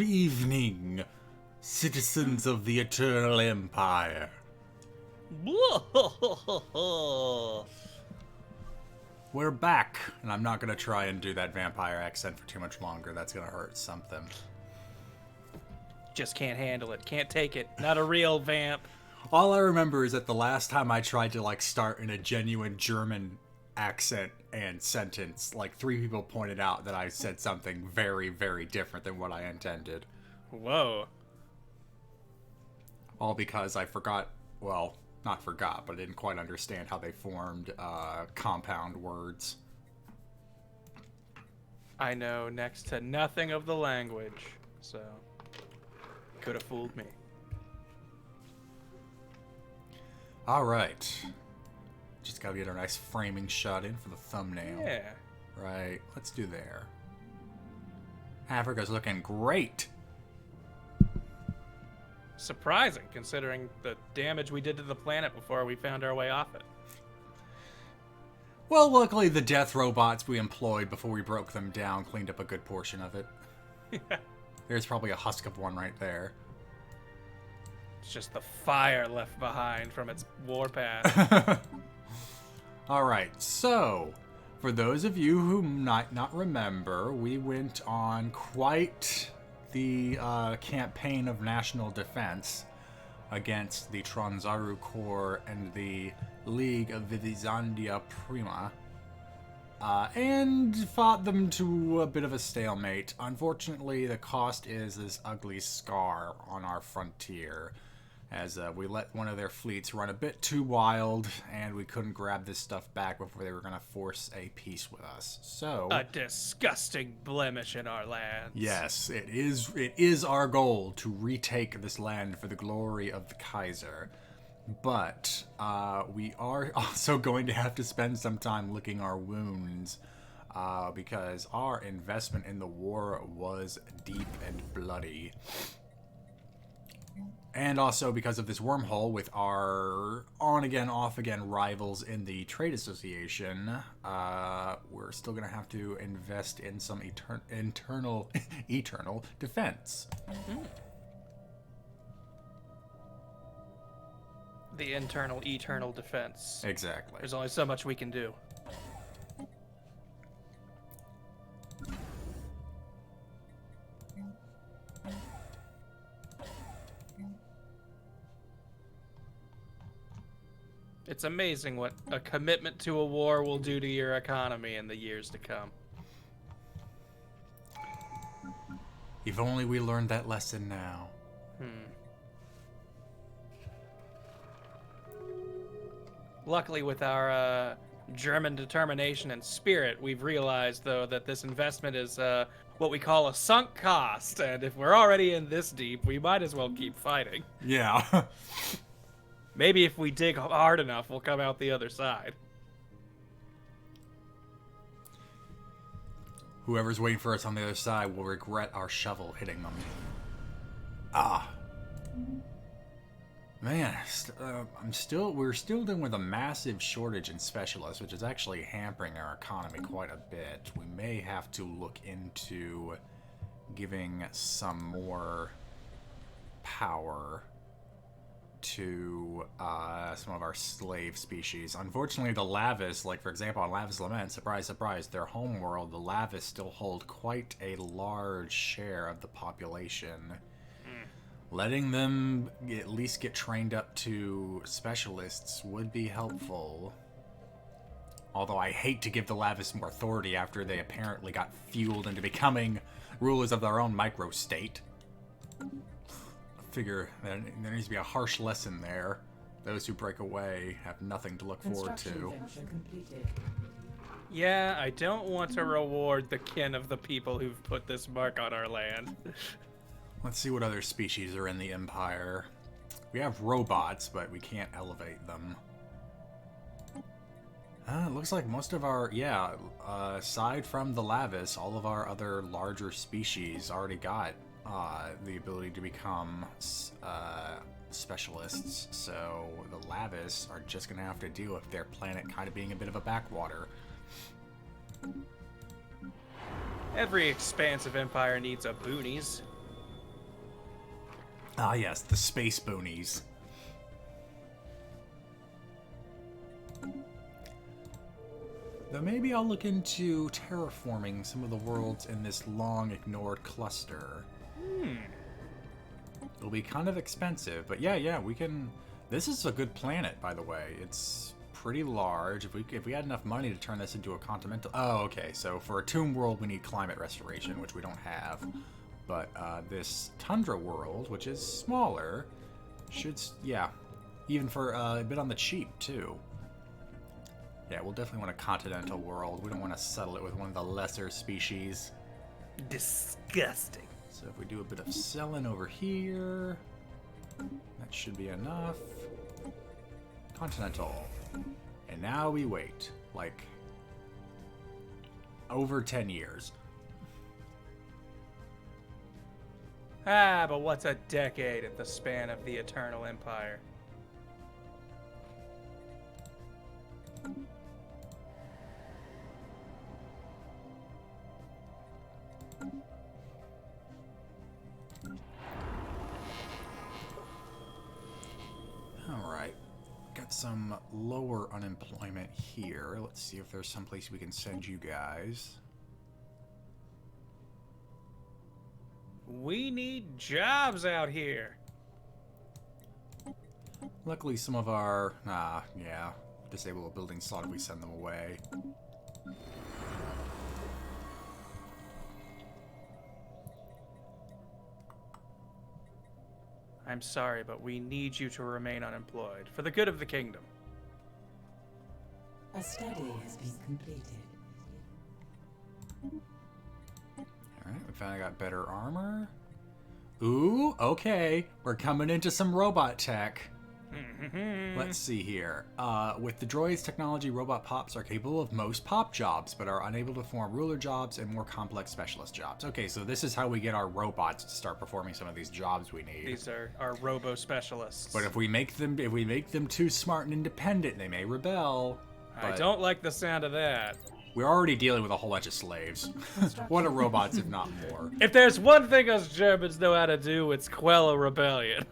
evening, citizens of the Eternal Empire. We're back, and I'm not going to try and do that vampire accent for too much longer. That's going to hurt something. Just can't handle it. Can't take it. Not a real vamp. All I remember is that the last time I tried to, start in a genuine German accent and sentence, 3 people pointed out that I said something very, very different than what I intended. Whoa. All because I forgot, well, not forgot, but I didn't quite understand how they formed compound words. I know next to nothing of the language, so could have fooled me. All right. Just gotta get our nice framing shot in for the thumbnail. Yeah. Right, let's do there. Africa's looking great. Surprising, considering the damage we did to the planet before we found our way off it. Well, luckily the death robots we employed before we broke them down cleaned up a good portion of it. There's probably a husk of one right there. It's just the fire left behind from its warpath. Alright, so, for those of you who might not remember, we went on quite the campaign of national defense against the Tronzaru Corps and the League of Vivizandia Prima, and fought them to a bit of a stalemate. Unfortunately, the cost is this ugly scar on our frontier, as we let one of their fleets run a bit too wild, and we couldn't grab this stuff back before they were going to force a peace with us. So, A disgusting blemish in our lands. yes, it is our goal to retake this land for the glory of the Kaiser. But we are also going to have to spend some time licking our wounds, because our investment in the war was deep and bloody. And also because of this wormhole with our on-again, off-again rivals in the trade association, we're still going to have to invest in some eternal defense. Mm-hmm. The eternal defense. Exactly. There's only so much we can do. It's amazing what a commitment to a war will do to your economy in the years to come. If only we learned that lesson now. Luckily, with our German determination and spirit, we've realized, though, that this investment is what we call a sunk cost, and if we're already in this deep, we might as well keep fighting. Yeah. Maybe if we dig hard enough, we'll come out the other side. Whoever's waiting for us on the other side will regret our shovel hitting them. Man, we're still dealing with a massive shortage in specialists, which is actually hampering our economy quite a bit. We may have to look into giving some more power to some of our slave species. Unfortunately, the Lavis, for example, on Lavis Lament, surprise, surprise, their homeworld, the Lavis still hold quite a large share of the population. Letting them at least get trained up to specialists would be helpful. Although I hate to give the Lavis more authority after they apparently got fueled into becoming rulers of their own microstate. Figure that there needs to be a harsh lesson there. Those who break away have nothing to look forward to. Yeah, I don't want to reward the kin of the people who've put this mark on our land. Let's see what other species are in the Empire. We have robots, but we can't elevate them. It looks like most of our, aside from the Lavis, all of our other larger species already got the ability to become specialists, so the Lavis are just going to have to deal with their planet kind of being a bit of a backwater. Every expansive empire needs a boonies. Ah, yes, the space boonies. Though maybe I'll look into terraforming some of the worlds in this long-ignored cluster. It'll be kind of expensive, but yeah, we can... This is a good planet, by the way. It's pretty large. If we had enough money to turn this into a continental... Oh, okay, so for a tomb world, we need climate restoration, which we don't have. But this tundra world, which is smaller, should... Yeah, even for a bit on the cheap, too. Yeah, we'll definitely want a continental world. We don't want to settle it with one of the lesser species. Disgusting. So if we do a bit of selling over here, that should be enough. Continental. And now we wait, like, over 10 years. Ah, but what's a decade at the span of the Eternal Empire? Alright. Got some lower unemployment here. Let's see if there's someplace we can send you guys. We need jobs out here. Luckily, some of our, disabled buildings slot if we send them away. I'm sorry, but we need you to remain unemployed for the good of the kingdom. A study has been completed. Alright, we finally got better armor. Ooh, okay. We're coming into some robot tech. Let's see here. With the droid's technology, robot pops are capable of most pop jobs, but are unable to perform ruler jobs and more complex specialist jobs. Okay, so this is how we get our robots to start performing some of these jobs we need. These are our robo specialists. But if we make them too smart and independent, they may rebel. I don't like the sound of that. We're already dealing with a whole bunch of slaves. What are robots if not more? If there's one thing us Germans know how to do, it's quell a rebellion.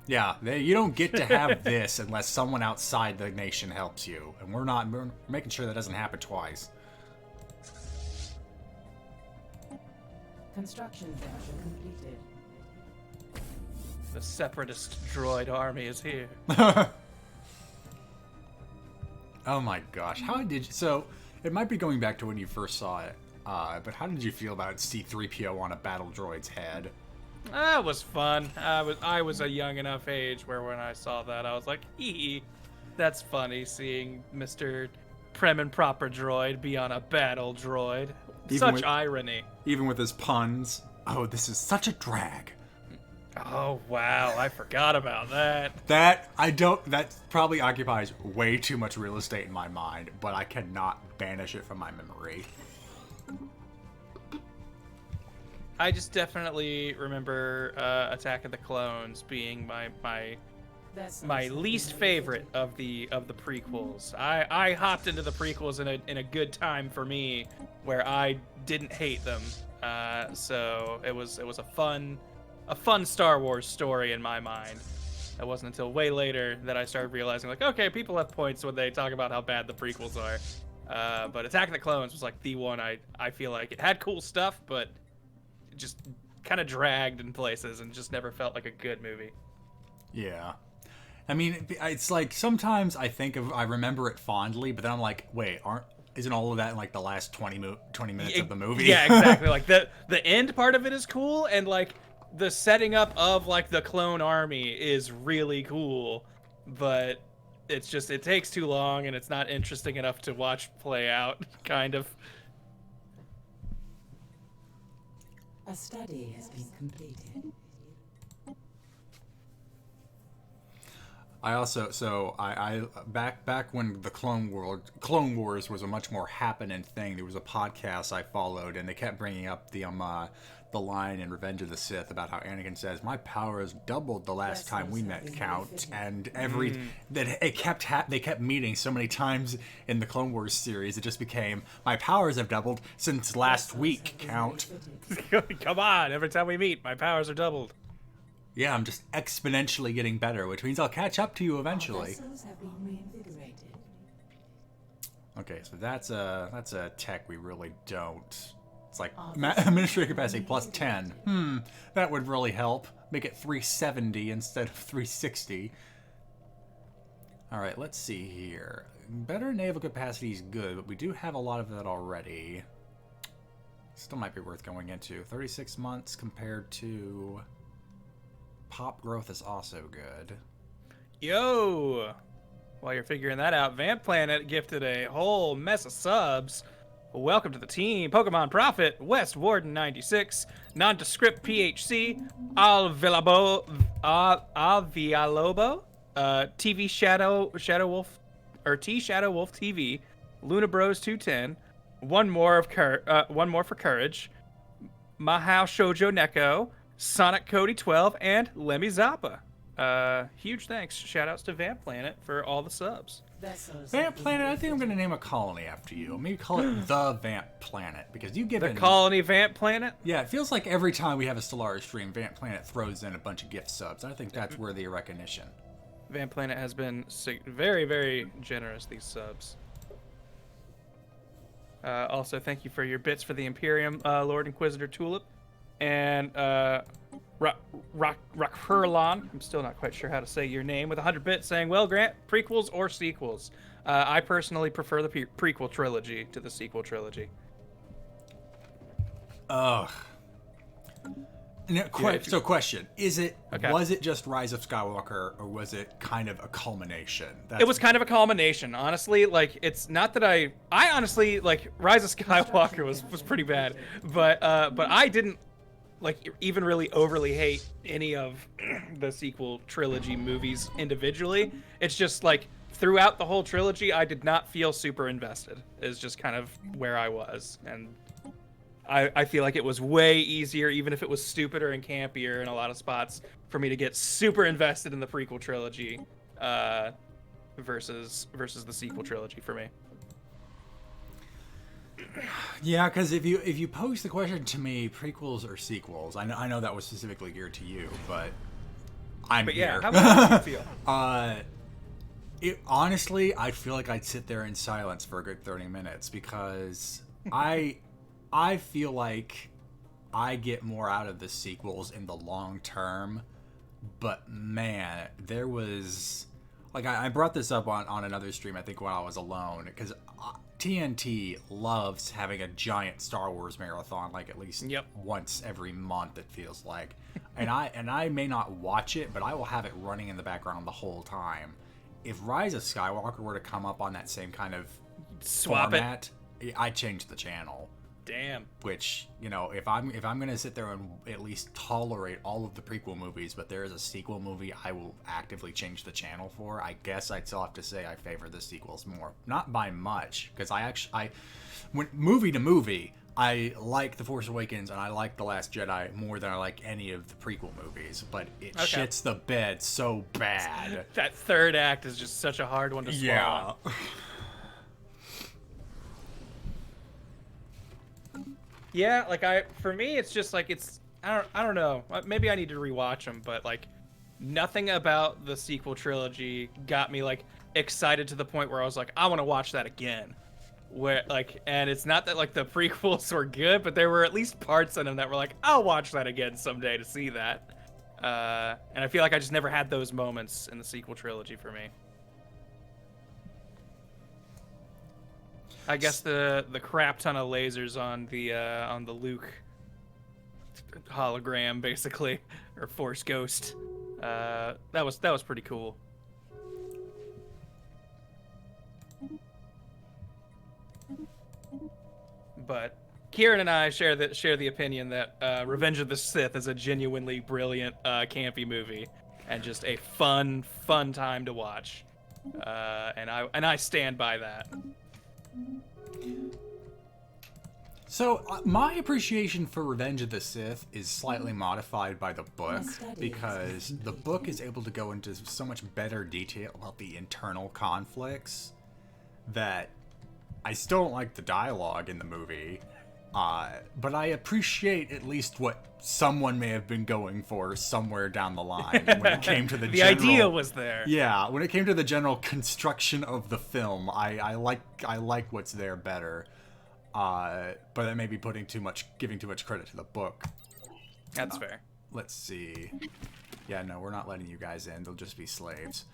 Yeah, you don't get to have this unless someone outside the nation helps you. And we're making sure that doesn't happen twice. Construction section completed. The separatist droid army is here. Oh my gosh, how did you... So, it might be going back to when you first saw it, but how did you feel about C-3PO on a battle droid's head? That was fun. I was a young enough age where when I saw that, I was like, hee, that's funny, seeing Mr. Prim and Proper droid be on a battle droid. Such irony. Even with his puns. Oh, this is such a drag. Oh, wow, I forgot about that. That probably occupies way too much real estate in my mind, but I cannot banish it from my memory. I just definitely remember Attack of the Clones being my least favorite of the prequels. I hopped into the prequels in a good time for me, where I didn't hate them. So it was a fun Star Wars story in my mind. It wasn't until way later that I started realizing, like, okay, people have points when they talk about how bad the prequels are. But Attack of the Clones was like the one I feel like it had cool stuff, but it just kind of dragged in places and just never felt like a good movie. Yeah. I mean, it's like sometimes I remember it fondly, but then I'm like, wait, isn't all of that in like the last 20 minutes of the movie? Yeah, exactly. Like the end part of it is cool, and like the setting up of like the clone army is really cool, but it's just, it takes too long and it's not interesting enough to watch play out, kind of. A study has been completed. I also I back when the Clone Wars was a much more happening thing. There was a podcast I followed, and they kept bringing up the line in Revenge of the Sith about how Anakin says, "My powers doubled the last time we met, Count," and they kept meeting so many times in the Clone Wars series, it just became, "My powers have doubled since last week, Count." Come on, every time we meet, my powers are doubled. Yeah, I'm just exponentially getting better, which means I'll catch up to you eventually. Vessels have been reinvigorated. Okay, so that's a tech we really don't. It's like administrative capacity plus 10. That would really help. Make it 370 instead of 360. All right, let's see here. Better naval capacity is good, but we do have a lot of that already. Still might be worth going into. 36 months compared to... Pop growth is also good. Yo! While you're figuring that out, Vamp Planet gifted a whole mess of subs. Welcome to the team. Pokemon Prophet, West Warden 96, Nondescript PHC, Alvilalobo, TV Shadow Wolf, or T Shadow Wolf TV, Luna Bros 210, one more for Courage, Mahao Shoujo Neko, Sonic Cody 12, and Lemmy Zappa. Huge thanks. Shoutouts to Vamp Planet for all the subs. Vamp Planet, I think I'm going to name a colony after you. Maybe call it the Vamp Planet, because you give The colony Vamp Planet? Yeah, it feels like every time we have a Stellaris stream, Vamp Planet throws in a bunch of gift subs. I think that's worthy of recognition. Vamp Planet has been very, very generous, these subs. Also, thank you for your bits for the Imperium, Lord Inquisitor Tulip. And Rockherlon, I'm still not quite sure how to say your name, with 100 bits saying, well, Grant, prequels or sequels? I personally prefer the prequel trilogy to the sequel trilogy. Ugh. Now, question. Was it just Rise of Skywalker, or was it kind of a culmination? It was kind of a culmination, honestly. Like, it's not that I honestly, like, Rise of Skywalker was pretty bad, but I didn't like even really overly hate any of the sequel trilogy movies individually. It's just like throughout the whole trilogy, I did not feel super invested. Is just kind of where I was, and I feel like it was way easier, even if it was stupider and campier in a lot of spots, for me to get super invested in the prequel trilogy versus the sequel trilogy for me. Yeah, because if you pose the question to me, prequels or sequels, I know that was specifically geared to you, but here. How about you feel? Honestly, I feel like I'd sit there in silence for a good 30 minutes because I feel like I get more out of the sequels in the long term, but man, there was like I brought this up on another stream, I think, when I was alone, because TNT loves having a giant Star Wars marathon, like at least once every month, it feels like. And I may not watch it, but I will have it running in the background the whole time. If Rise of Skywalker were to come up on that same kind of format, I'd change the channel. Damn. Which, you know, if I'm gonna sit there and at least tolerate all of the prequel movies, but there is a sequel movie I will actively change the channel for, I guess I'd still have to say I favor the sequels more. Not by much, because I when movie to movie, I like The Force Awakens and I like The Last Jedi more than I like any of the prequel movies, but it shits the bed so bad. That third act is just such a hard one to swallow. Yeah. Yeah, like for me, it's just like I don't know. Maybe I need to rewatch them, but like nothing about the sequel trilogy got me like excited to the point where I was like, I want to watch that again. Where like, and it's not that like the prequels were good, but there were at least parts in them that were like, I'll watch that again someday to see that. And I feel like I just never had those moments in the sequel trilogy for me. I guess the crap ton of lasers on the Luke hologram, basically, or Force Ghost, that was pretty cool. But Kieran and I share the opinion that Revenge of the Sith is a genuinely brilliant campy movie. and just a fun time to watch. And I stand by that. So, my appreciation for Revenge of the Sith is slightly modified by the book, because the book is able to go into so much better detail about the internal conflicts that I still don't like the dialogue in the movie, but I appreciate at least what someone may have been going for somewhere down the line when it came to the The general... idea was there. Yeah, when it came to the general construction of the film, I like what's there better. But that may be giving too much credit to the book. That's fair. Let's see. Yeah, no, we're not letting you guys in. They'll just be slaves.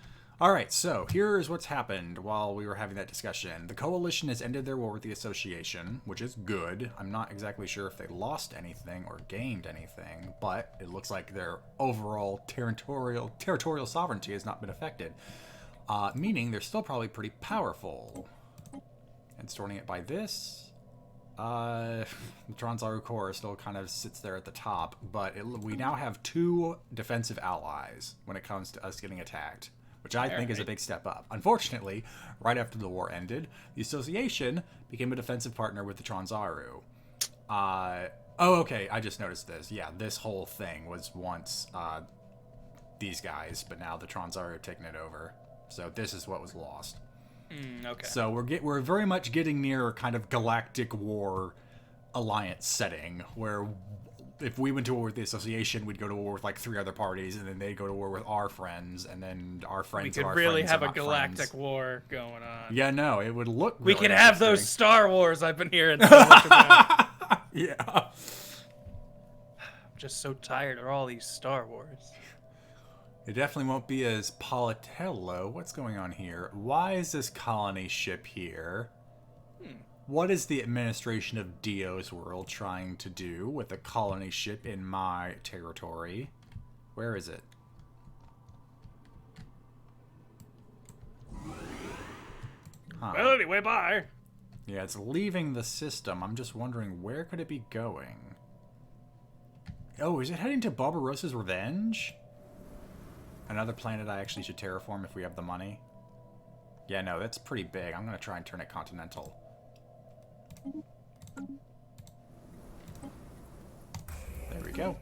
Alright, so here's what's happened while we were having that discussion. The Coalition has ended their war with the Association, which is good. I'm not exactly sure if they lost anything or gained anything, but it looks like their overall territorial sovereignty has not been affected. Meaning they're still probably pretty powerful. And sorting it by this... the Transaru Corps still kind of sits there at the top, but we now have 2 defensive allies when it comes to us getting attacked, which I think is a big step up. Unfortunately, right after the war ended, the Association became a defensive partner with the Transaru. Oh, okay, I just noticed this. Yeah, this whole thing was once these guys, but now the Transaru have taken it over. So this is what was lost. Okay. So we're very much getting near kind of galactic war alliance setting, where if we went to war with the Association, we'd go to war with like 3 other parties, and then they'd go to war with our friends, and then our friends. We could our really friends have are a not galactic friends. war going on. Yeah, no, it would look. We Really could have those interesting. Star Wars I've been hearing so much about. Yeah. I'm just so tired of all these Star Wars. It definitely won't be as Politello. What's going on here? Why is this colony ship here? What is the administration of Dio's world trying to do with a colony ship in my territory? Where is it? Huh. Well, anyway, bye. Yeah, it's leaving the system. I'm just wondering, where could it be going? Oh, is it heading to Barbarossa's Revenge? Another planet I actually should terraform if we have the money. Yeah, no, that's pretty big. I'm going to try and turn it continental. There we go.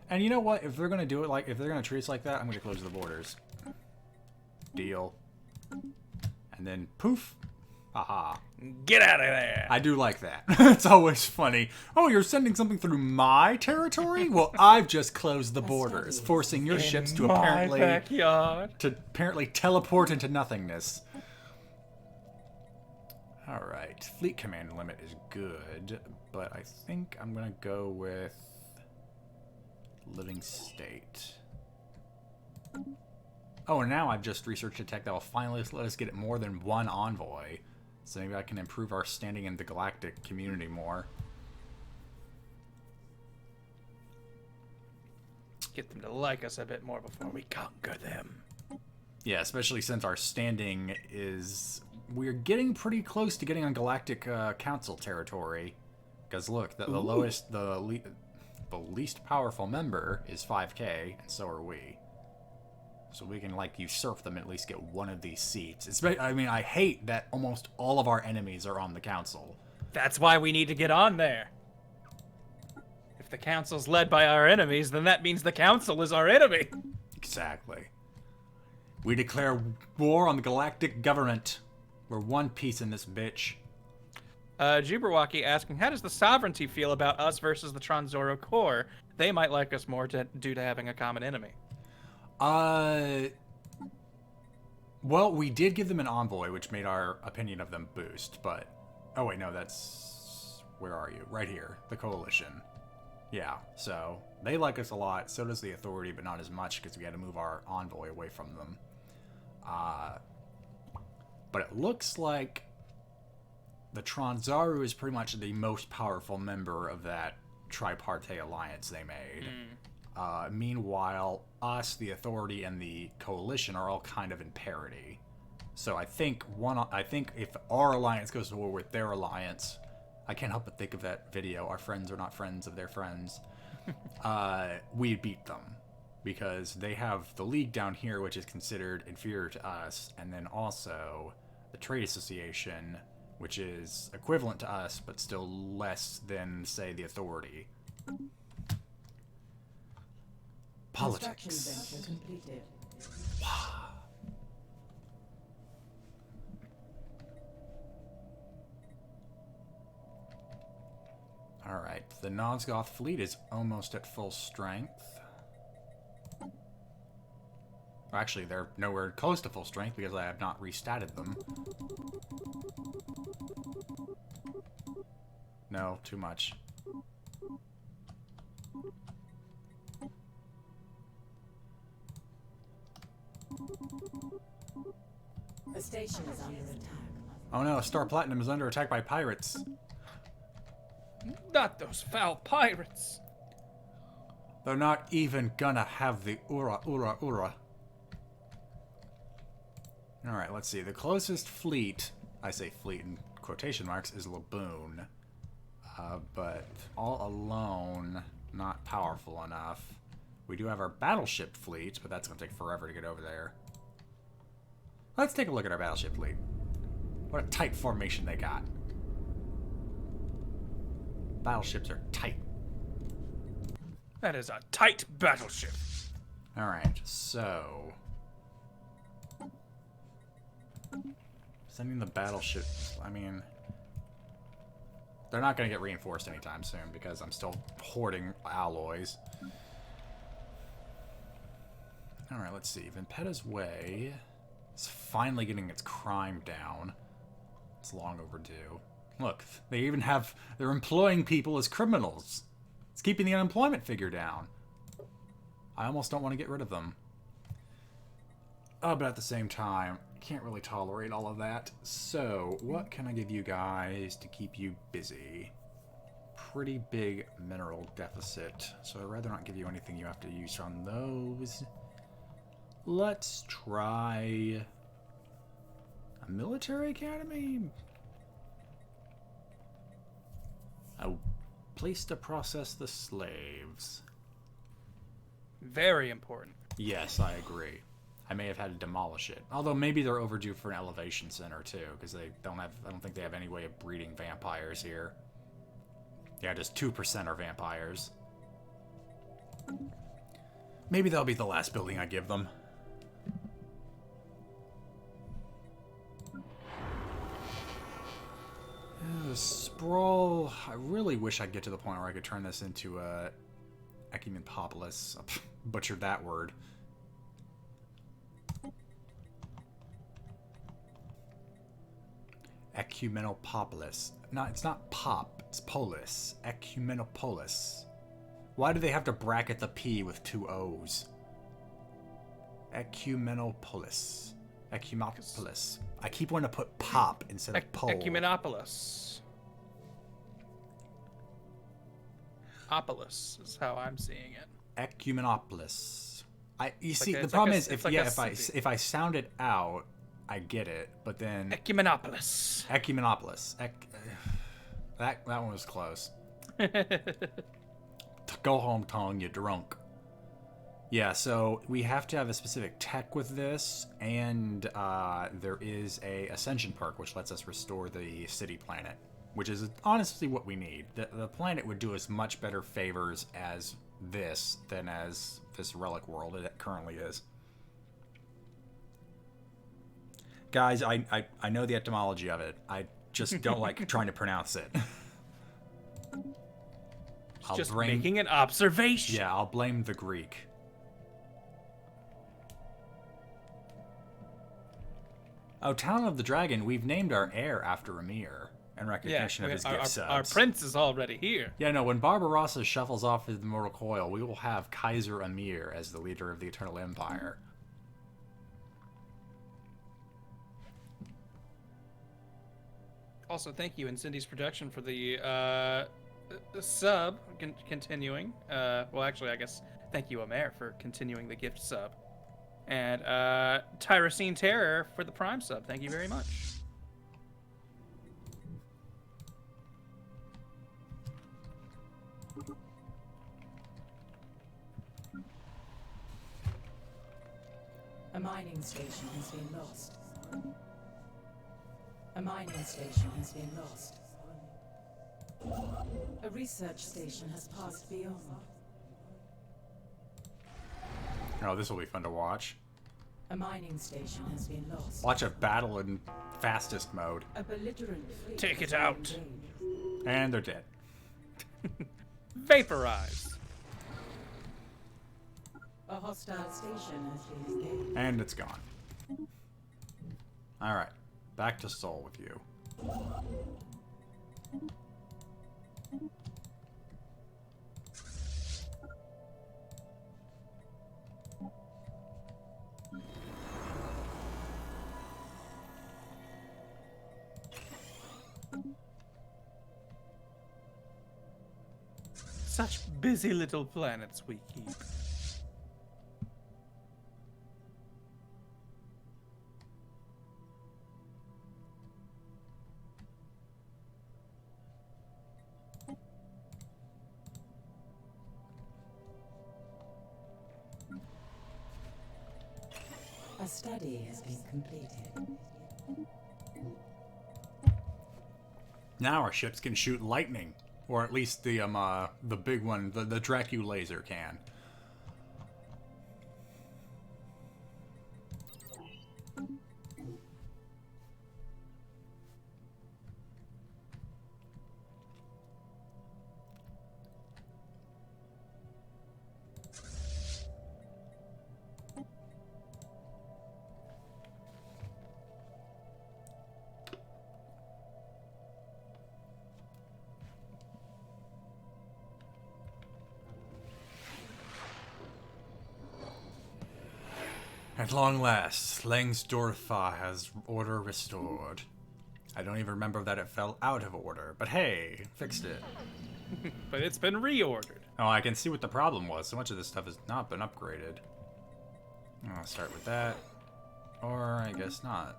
And you know what? If they're going to do it like, if they're going to treat us like that, I'm going to close the borders. Deal. And then poof. Haha. Get out of there. I do like that. It's always funny. Oh, you're sending something through my territory? Well, I've just closed the borders, forcing your ships to apparently backyard. teleport into nothingness. All right, fleet command limit is good, but I think I'm gonna go with living state. Oh, and now I've just researched a tech that will finally let us get more than 1 envoy. So maybe I can improve our standing in the galactic community more. Get them to like us a bit more before we conquer them. Yeah, especially since our standing is... We're getting pretty close to getting on Galactic Council territory. Because look, the lowest, the least powerful member is 5k, and so are we. So we can, like, usurp them and at least get one of these seats. I mean, I hate that almost all of our enemies are on the council. That's why we need to get on there. If the council's led by our enemies, then that means the council is our enemy. Exactly. We declare war on the galactic government. We're one piece in this bitch. Jubberwocky asking, how does the sovereignty feel about us versus the Transaru Corps? They might like us more due to having a common enemy. Well, we did give them an envoy, which made our opinion of them boost, but... Oh, wait, no, that's... Where are you? Right here. The Coalition. Yeah, so... They like us a lot, so does the Authority, but not as much, because we had to move our envoy away from them. But it looks like... The Transaru is pretty much the most powerful member of that tripartite alliance they made. Meanwhile, us, the Authority, and the Coalition are all kind of in parity. So I think if our alliance goes to war with their alliance, I can't help but think of that video, our friends are not friends of their friends, we'd beat them. because they have the League down here, which is considered inferior to us, and then also the Trade Association, which is equivalent to us, but still less than, say, the Authority. Construction Politics. venture completed. Alright, the Nosgoth fleet is almost at full strength. Well, actually, they're nowhere close to full strength because I have not restatted them. No, too much. The station is under attack. Oh no, Star Platinum is under attack by pirates. Not those foul pirates. They're not even gonna have the Ura. Alright, let's see. The closest fleet, I say fleet in quotation marks, is Laboon. But all alone, not powerful enough. We do have our battleship fleet, but that's gonna take forever to get over there. Let's take a look at our battleship fleet. What a tight formation they got. Battleships are tight. That is a tight battleship. Alright, so... sending the battleship... I mean... they're not going to get reinforced anytime soon because I'm still hoarding alloys. Alright, let's see. Vimpetta's Way is finally getting its crime down. It's long overdue. Look, they even have... they're employing people as criminals. It's keeping the unemployment figure down. I almost don't want to get rid of them. Oh, but at the same time, I can't really tolerate all of that. So, what can I give you guys to keep you busy? Pretty big mineral deficit, so I'd rather not give you anything you have to use on those. Let's try... a military academy? A place to process the slaves. Very important. Yes, I agree. I may have had to demolish it. Although maybe they're overdue for an elevation center too, because they don't have. I don't think they have any way of breeding vampires here. Yeah, just 2% are vampires. Maybe that'll be the last building I give them. Sprawl. I really wish I'd get to the point where I could turn this into a Ecumenopolis. Butchered that word. Ecumenopolis. No, it's not pop. It's polis. Ecumenopolis. Why do they have to bracket the P with 2 O's? Ecumenopolis. Ecumenopolis. I keep wanting to put pop instead of pole. Ecumenopolis. Opolis is how I'm seeing it. Ecumenopolis. You see, like the problem is if I sound it out, I get it, but then Ecumenopolis. Ecumenopolis. That one was close. Go home, tongue, you drunk. Yeah, so we have to have a specific tech with this, and there is a Ascension perk which lets us restore the city planet, which is honestly what we need. The planet would do us much better favors as this than as this relic world it currently is. Guys, I know the etymology of it. I just don't like trying to pronounce it. Just making an observation. Yeah, I'll blame the Greek. Oh, Town of the Dragon, we've named our heir after Emir in recognition of his gift subs. Our prince is already here. Yeah, no, when Barbarossa shuffles off his mortal coil, we will have Kaiser Emir as the leader of the Eternal Empire. Also, thank you, Incendies Production, for the sub continuing. Well, actually, I guess thank you, Omer, for continuing the gift sub. And Tyrosine Terror for the Prime sub. Thank you very much. mining station has been lost. A mining station has been lost. A research station has passed beyond. Oh, this will be fun to watch. A mining station has been lost. Watch a battle in fastest mode. A belligerent fleet Take it has been out. engaged. And they're dead. Vaporize. A hostile station has been engaged. And it's gone. Alright. Back to Sol with you. Such busy little planets we keep. A study has been completed. Now our ships can shoot lightning. Or at least the big one, the Dracu laser can. At long last, Langsdorfa has order restored. I don't even remember that it fell out of order, but hey, fixed it. But it's been reordered. Oh, I can see what the problem was. So much of this stuff has not been upgraded. I'll start with that. Or I guess not.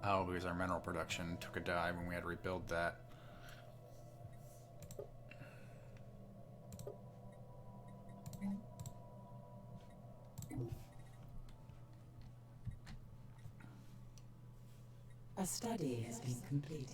Oh, because our mineral production took a dive when we had to rebuild that. A study has been completed.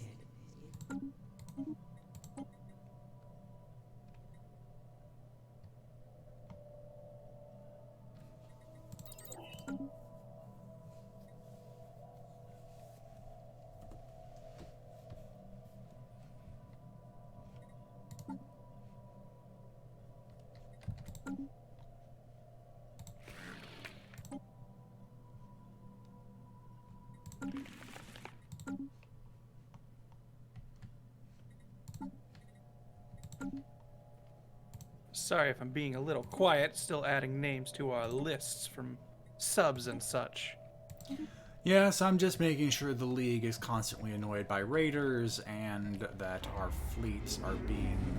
Sorry if I'm being a little quiet, still adding names to our lists from subs and such. Yes, I'm just making sure the League is constantly annoyed by raiders and that our fleets are being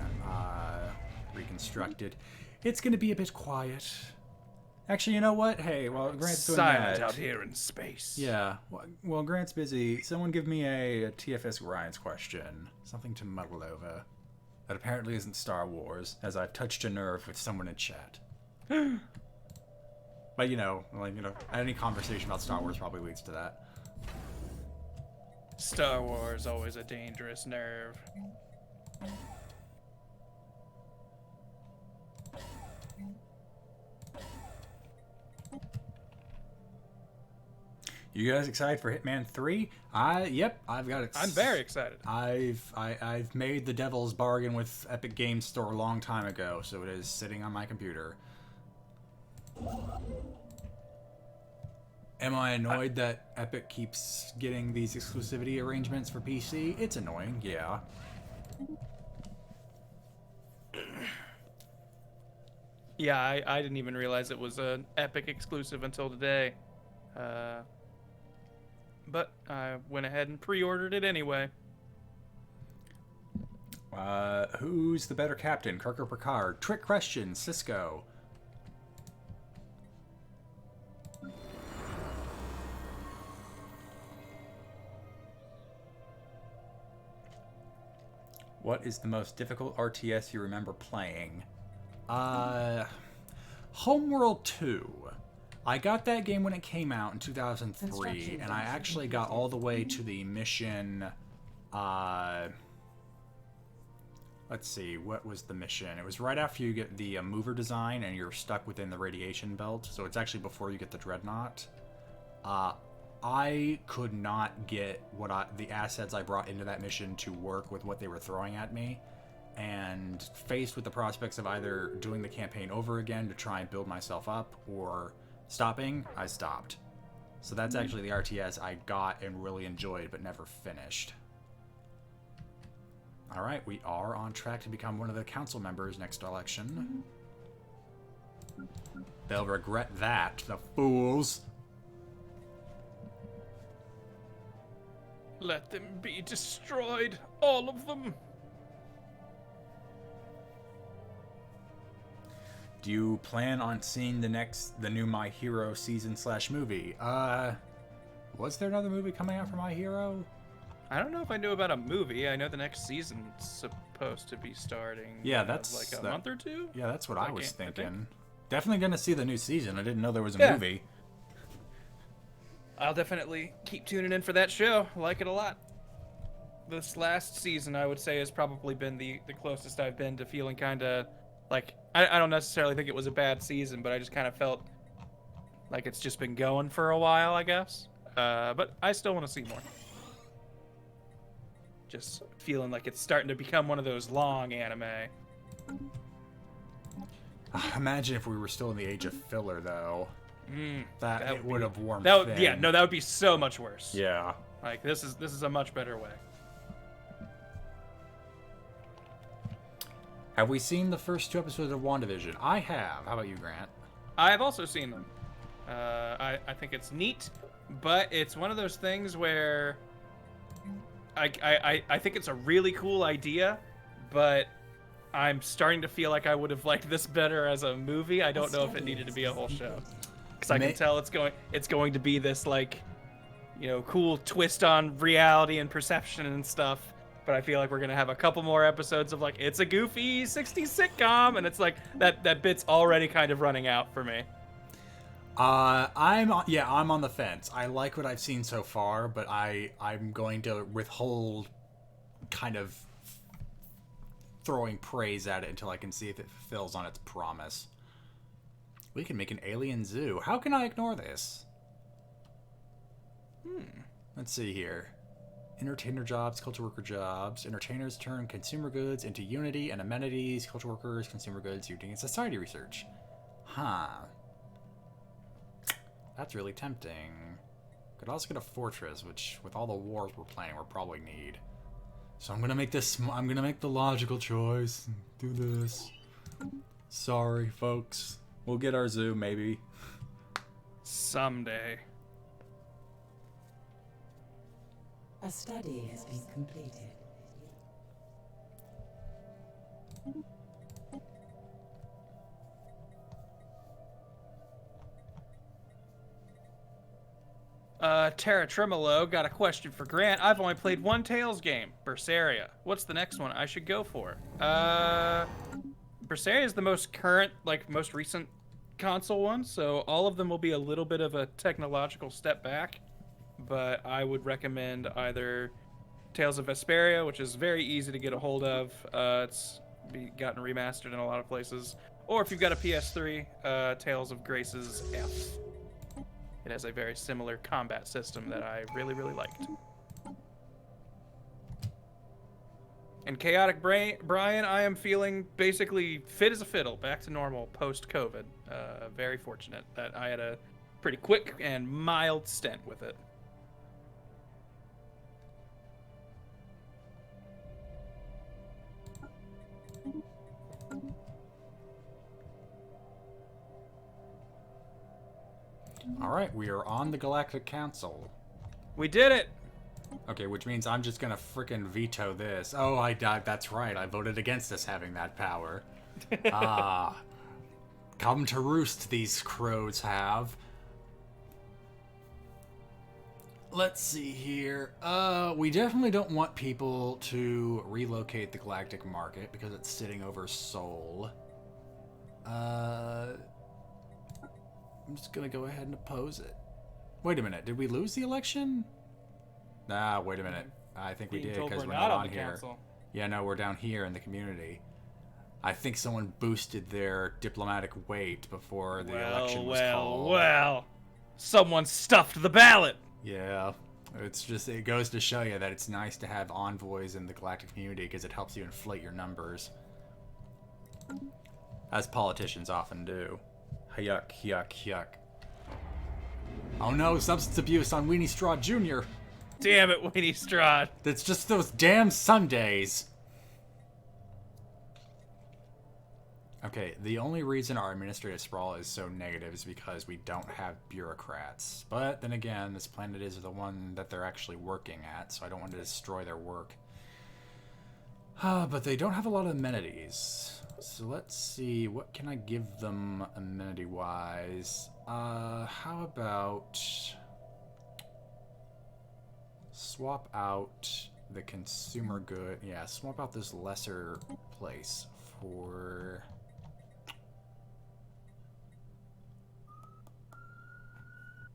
reconstructed. It's going to be a bit quiet. Actually, you know what? Hey, while Grant's doing Silent that, out here in space. yeah, well, Grant's busy. Someone give me a TFS Grinds question. Something to muddle over. That apparently isn't Star Wars, as I've touched a nerve with someone in chat. But any conversation about Star Wars probably leads to that. Star Wars always a dangerous nerve. You guys excited for Hitman 3? Yep, I've got it. I'm very excited. I've made the devil's bargain with Epic Games Store a long time ago, so it is sitting on my computer. Am I annoyed that Epic keeps getting these exclusivity arrangements for PC? It's annoying, yeah. Yeah, I didn't even realize it was an Epic exclusive until today. But I went ahead and pre-ordered it anyway. Who's the better captain, Kirk or Picard? Trick question, Cisco. What is the most difficult RTS you remember playing? Homeworld 2. I got that game when it came out in 2003, and I actually got all the way to the mission, let's see, what was the mission? It was right after you get the mover design and you're stuck within the radiation belt, so it's actually before you get the dreadnought. I could not get the assets I brought into that mission to work with what they were throwing at me, and faced with the prospects of either doing the campaign over again to try and build myself up or stopping, I stopped. So that's actually the RTS I got and really enjoyed but never finished. Alright, we are on track to become one of the council members next election. They'll regret that, the fools. Let them be destroyed, all of them. Do you plan on seeing the new My Hero season/movie? Was there another movie coming out for My Hero? I don't know if I knew about a movie. I know the next season's supposed to be starting. Yeah, that's like a month or two. Yeah, that's what I was I think. thinking. Definitely gonna see the new season. I didn't know there was a movie. I'll definitely keep tuning in for that show. I like it a lot. This last season, I would say, has probably been the closest I've been to feeling kind of like, I don't necessarily think it was a bad season, but I just kind of felt like it's just been going for a while, I guess. But I still want to see more. Just feeling like it's starting to become one of those long anime. Imagine if we were still in the age of filler, though. That it would have worn thin. Yeah, no, that would be so much worse. Yeah. Like this is a much better way. Have we seen the first 2 episodes of WandaVision? I have. How about you, Grant? I have also seen them. I think it's neat, but it's one of those things where I think it's a really cool idea, but I'm starting to feel like I would have liked this better as a movie. I don't know if it needed to be a whole show, because I can tell it's going to be this, like, you know, cool twist on reality and perception and stuff. But I feel like we're gonna have a couple more episodes of like, it's a goofy 60s sitcom, and it's like that bit's already kind of running out for me. I'm on the fence. I like what I've seen so far, but I'm going to withhold kind of throwing praise at it until I can see if it fulfills on its promise. We can make an alien zoo. How can I ignore this? Let's see here. Entertainer jobs, culture worker jobs. Entertainers turn consumer goods into unity and amenities. Culture workers, consumer goods, unity and society research. Huh. That's really tempting. Could also get a fortress, which, with all the wars we're playing, we'll probably need. So I'm gonna make the logical choice. Do this. Sorry, folks. We'll get our zoo, maybe. Someday. A study has been completed. Terra Tremolo got a question for Grant. I've only played one Tales game, Berseria. What's the next one I should go for? Berseria is the most current, like, most recent console one, so all of them will be a little bit of a technological step back. But I would recommend either Tales of Vesperia, which is very easy to get a hold of. It's gotten remastered in a lot of places. Or if you've got a PS3, Tales of Grace's F. It has a very similar combat system that I really, really liked. And Chaotic Brian, I am feeling basically fit as a fiddle, back to normal post-COVID. Very fortunate that I had a pretty quick and mild stint with it. Alright, we are on the Galactic Council. We did it! Okay, which means I'm just gonna frickin' veto this. Oh, that's right, I voted against us having that power. Come to roost, these crows have. Let's see here. We definitely don't want people to relocate the galactic market because it's sitting over Sol. I'm just gonna go ahead and oppose it. Wait a minute, did we lose the election? Nah, wait a minute. I think we Being did told because we're we're not not on on the here. council. Yeah, no, we're down here in the community. I think someone boosted their diplomatic weight before the election was called. Well. Someone stuffed the ballot. Yeah, it goes to show you that it's nice to have envoys in the galactic community because it helps you inflate your numbers. As politicians often do. Yuck, yuck, yuck. Oh no, substance abuse on Weenie Straw Jr. Damn it, Weenie Strahd. That's just those damn Sundays. Okay, the only reason our administrative sprawl is so negative is because we don't have bureaucrats. But then again, this planet is the one that they're actually working at, so I don't want to destroy their work. But they don't have a lot of amenities. So let's see, what can I give them amenity-wise? How about swap out the consumer good. Yeah, swap out this lesser place for...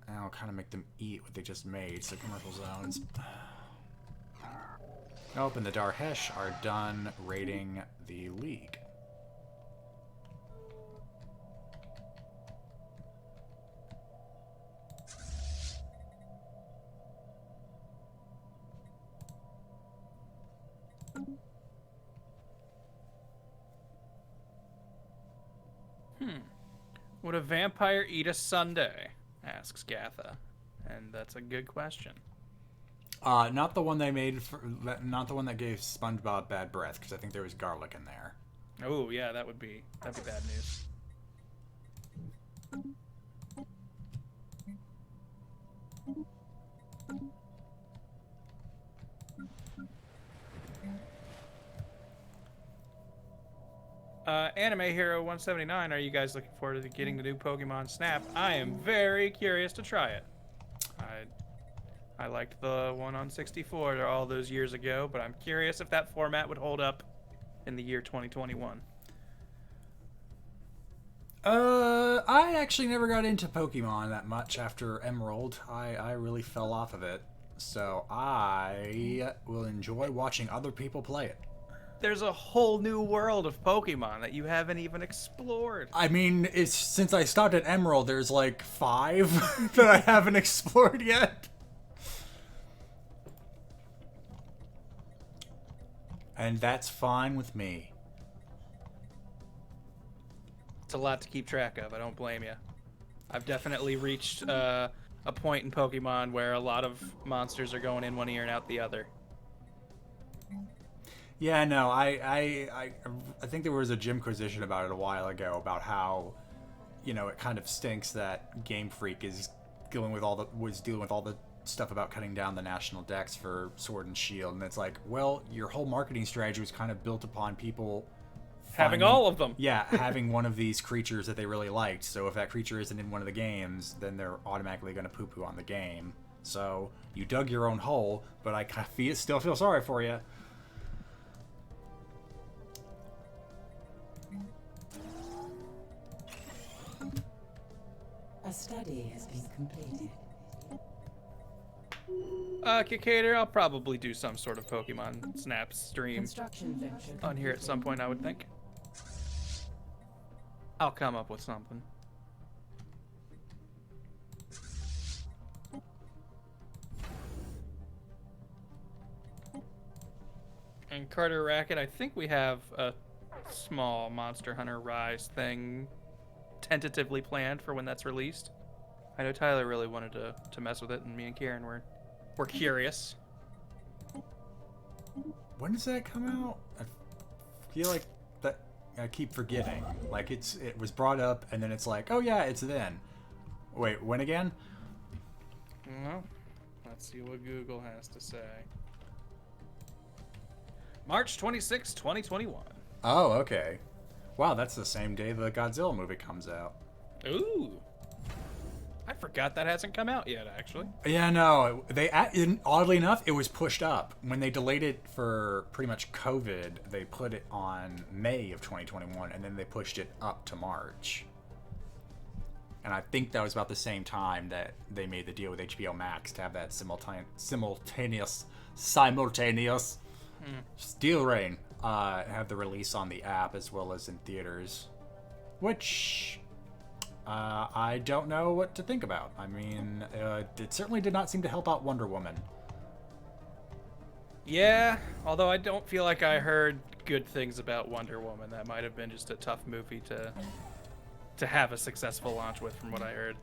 I'll kind of make them eat what they just made, so commercial zones. Oh, and the Darhesh are done raiding the League. Would a vampire eat a sundae? Asks Gatha. And that's a good question. Not the one they made for, not the one that gave SpongeBob bad breath, because I think there was garlic in there. Oh yeah, that'd be bad news. Anime Hero 179, are you guys looking forward to getting the new Pokemon Snap? I am very curious to try it. I liked the one on 64 all those years ago, but I'm curious if that format would hold up in the year 2021. I actually never got into Pokemon that much after Emerald. I really fell off of it. So I will enjoy watching other people play it. There's a whole new world of Pokemon that you haven't even explored. I mean, it's since I started Emerald, there's like 5 that I haven't explored yet. And that's fine with me. It's a lot to keep track of. I don't blame you. I've definitely reached a point in Pokemon where a lot of monsters are going in one ear and out the other. Yeah, no, I think there was a Gymquisition about it a while ago about how, you know, it kind of stinks that Game Freak was dealing with all the stuff about cutting down the national decks for Sword and Shield, and it's like, well, your whole marketing strategy was kind of built upon people having all of them. Yeah, having one of these creatures that they really liked. So if that creature isn't in one of the games, then they're automatically going to poo-poo on the game. So you dug your own hole, but I still feel sorry for you. A study has been completed. Kikator, I'll probably do some sort of Pokemon Snap stream Construction venture on here at some point, I would think. I'll come up with something. And Carter Racket, I think we have a small Monster Hunter Rise thing tentatively planned for when that's released. I know Tyler really wanted to mess with it, and me and Kieran were curious. When does that come out? I feel like that I keep forgetting. Like it was brought up, and then it's like, oh yeah, it's then. Wait, when again? Well, let's see what Google has to say. March 26, 2021. Oh, okay. Wow, that's the same day the Godzilla movie comes out. Ooh. I forgot that hasn't come out yet, actually. Yeah, no. Oddly enough, it was pushed up. When they delayed it for pretty much COVID, they put it on May of 2021, and then they pushed it up to March. And I think that was about the same time that they made the deal with HBO Max to have that simultaneous Steel Rain have the release on the app as well as in theaters, which I don't know what to think about. I mean, it certainly did not seem to help out Wonder Woman. Yeah, although I don't feel like I heard good things about Wonder Woman. That might have been just a tough movie to have a successful launch with, from what I heard.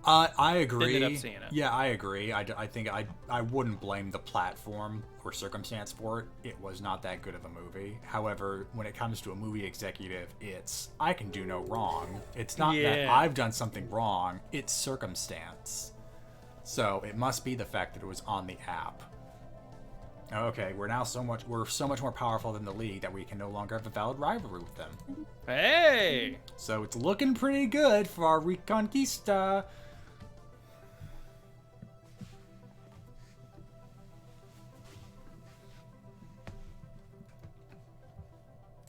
I agree. Didn't end up seeing it. Yeah, I agree. I think I wouldn't blame the platform or circumstance for it. It was not that good of a movie. However, when it comes to a movie executive, it's I can do no wrong. It's not that I've done something wrong. It's circumstance. So it must be the fact that it was on the app. Okay, we're so much more powerful than the League that we can no longer have a valid rivalry with them. Hey! So it's looking pretty good for our Reconquista.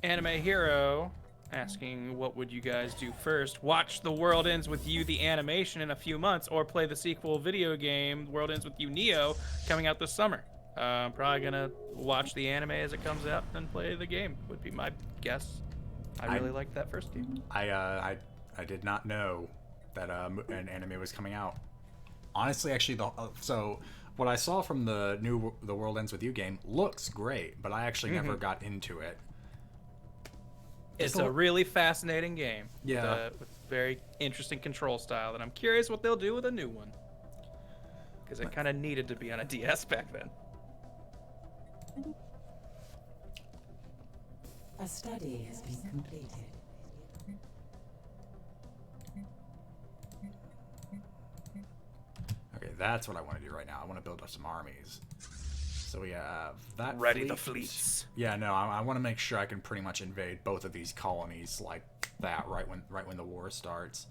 Anime Hero asking, what would you guys do first? Watch The World Ends With You, the animation, in a few months, or play the sequel video game, The World Ends With You Neo, coming out this summer? I'm probably gonna watch the anime as it comes out and play the game, would be my guess. I really liked that first game. I did not know that an anime was coming out. Honestly, actually, so what I saw from the World Ends With You game looks great, but I actually never got into it. It's a really fascinating game. Yeah. With very interesting control style, and I'm curious what they'll do with a new one. Because it kind of needed to be on a DS back then. A study has been completed. Okay, that's what I want to do right now. I want to build up some armies. So we have that Ready fleet. the fleets. Yeah, no, I want to make sure I can pretty much invade both of these colonies like that right when the war starts.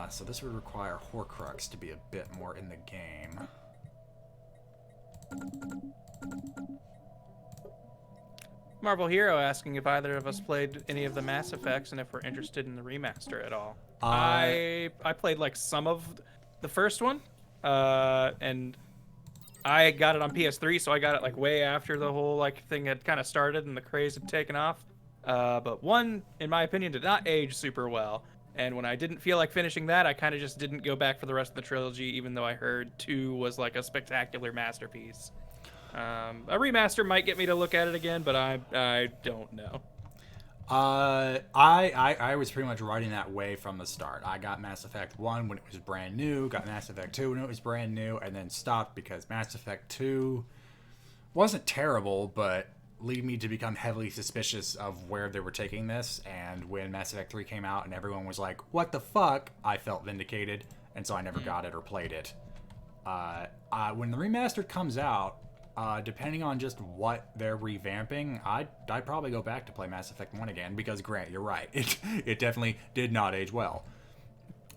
So this would require Horcrux to be a bit more in the game. Marvel Hero asking if either of us played any of the Mass Effects and if we're interested in the remaster at all. I played like some of the first one, and I got it on PS3, so I got it like way after the whole like thing had kind of started and the craze had taken off. But one, in my opinion, did not age super well. And when I didn't feel like finishing that, I kind of just didn't go back for the rest of the trilogy, even though I heard 2 was like a spectacular masterpiece. A remaster might get me to look at it again, but I don't know. I was pretty much riding that way from the start. I got Mass Effect 1 when it was brand new, got Mass Effect 2 when it was brand new, and then stopped because Mass Effect 2 wasn't terrible, but lead me to become heavily suspicious of where they were taking this. And when Mass Effect 3 came out and everyone was like, what the fuck, I felt vindicated, and so I never got it or played it. When the remastered comes out, depending on just what they're revamping, I'd probably go back to play Mass Effect 1 again, because Grant, you're right, it definitely did not age well.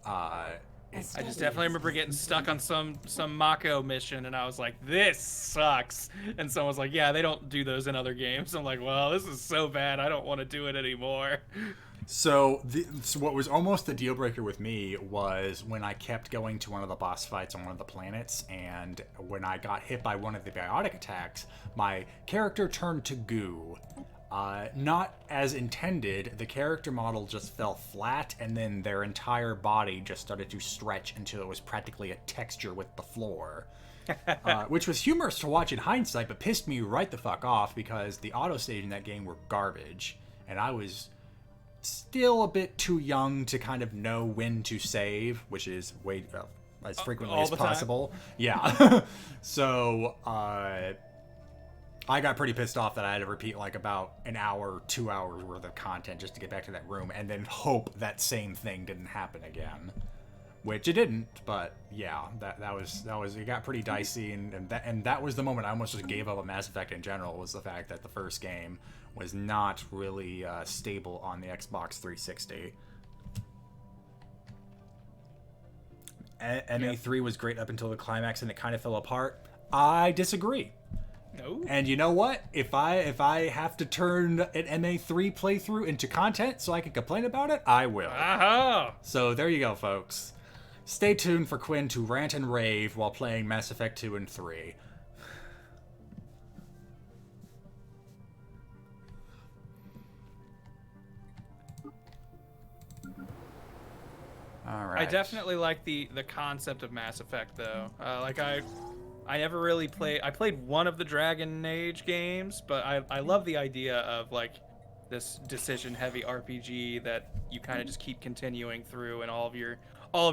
I just definitely remember getting stuck on some Mako mission, and I was like, this sucks. And someone was like, yeah, they don't do those in other games. I'm like, well, this is so bad, I don't want to do it anymore. So what was almost the deal breaker with me was when I kept going to one of the boss fights on one of the planets, and when I got hit by one of the biotic attacks, my character turned to goo. Not as intended, the character model just fell flat, and then their entire body just started to stretch until it was practically a texture with the floor. Which was humorous to watch in hindsight, but pissed me right the fuck off because the autosave in that game were garbage, and I was still a bit too young to kind of know when to save, which is as frequently as possible. Time. Yeah. So I got pretty pissed off that I had to repeat like about an hour, 2 hours worth of content just to get back to that room, and then hope that same thing didn't happen again. Which it didn't, but yeah, that was it got pretty dicey, and that was the moment I almost just gave up on Mass Effect in general, was the fact that the first game was not really stable on the Xbox 360. MA3 was great up until the climax, and it kind of fell apart. I disagree. Oh. And you know what? If I have to turn an MA3 playthrough into content so I can complain about it, I will. Aha! So there you go, folks. Stay tuned for Quinn to rant and rave while playing Mass Effect 2 and 3. All right. I definitely like the concept of Mass Effect though. I never really played. I played one of the Dragon Age games, but I love the idea of like this decision-heavy RPG that you kind of just keep continuing through, and all of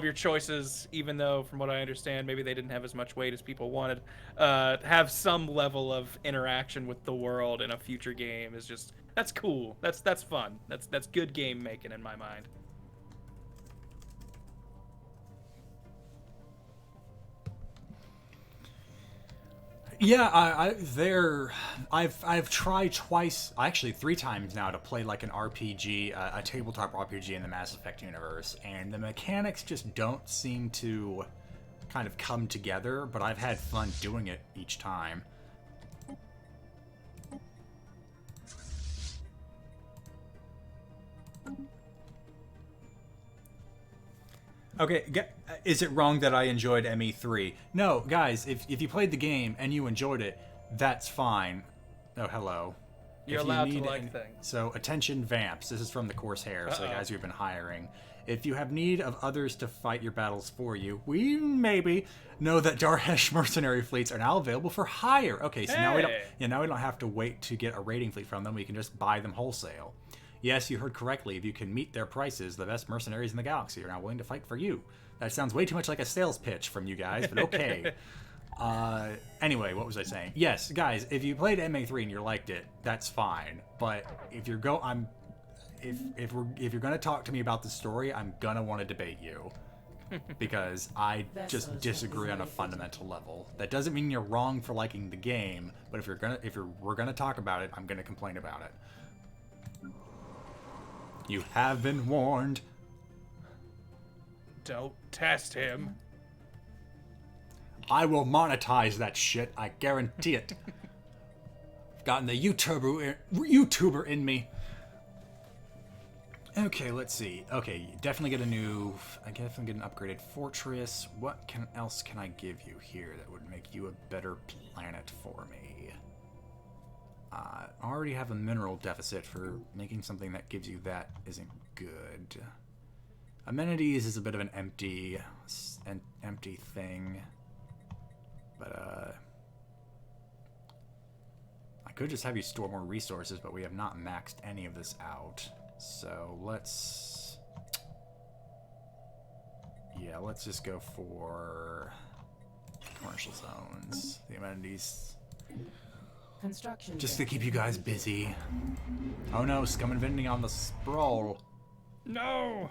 your choices, even though from what I understand, maybe they didn't have as much weight as people wanted, have some level of interaction with the world in a future game. Is just that's cool. That's fun. That's good game making in my mind. Yeah, I've tried twice, actually 3 times now, to play like an RPG, a tabletop RPG in the Mass Effect universe, and the mechanics just don't seem to kind of come together, but I've had fun doing it each time. Okay, is it wrong that I enjoyed ME3? No, guys, if you played the game and you enjoyed it, that's fine. Oh, hello. You're allowed to like things. So, attention vamps. This is from the Corsair, so the guys we've been hiring. If you have need of others to fight your battles for you, we maybe know that Darhesh mercenary fleets are now available for hire. Okay, so now we don't have to wait to get a raiding fleet from them. We can just buy them wholesale. Yes, you heard correctly. If you can meet their prices, the best mercenaries in the galaxy are now willing to fight for you. That sounds way too much like a sales pitch from you guys, but okay. Anyway, what was I saying? Yes, guys, if you played MA3 and you liked it, that's fine. But if you're if you're gonna talk to me about the story, I'm gonna want to debate you. Because I just disagree on a fundamental level. That doesn't mean you're wrong for liking the game, but if we're gonna talk about it, I'm gonna complain about it. You have been warned. Don't test him. I will monetize that shit. I guarantee it. I've gotten the YouTuber in me. Okay, let's see. Okay, definitely get I definitely get an upgraded fortress. What else can I give you here that would make you a better planet for me? I already have a mineral deficit for making something that gives you that isn't good. Amenities is a bit of an empty thing. But, I could just have you store more resources, but we have not maxed any of this out. So, let's just go for commercial zones. The amenities. Construction Just to keep you guys busy. Oh no, scum and vending on the sprawl. No!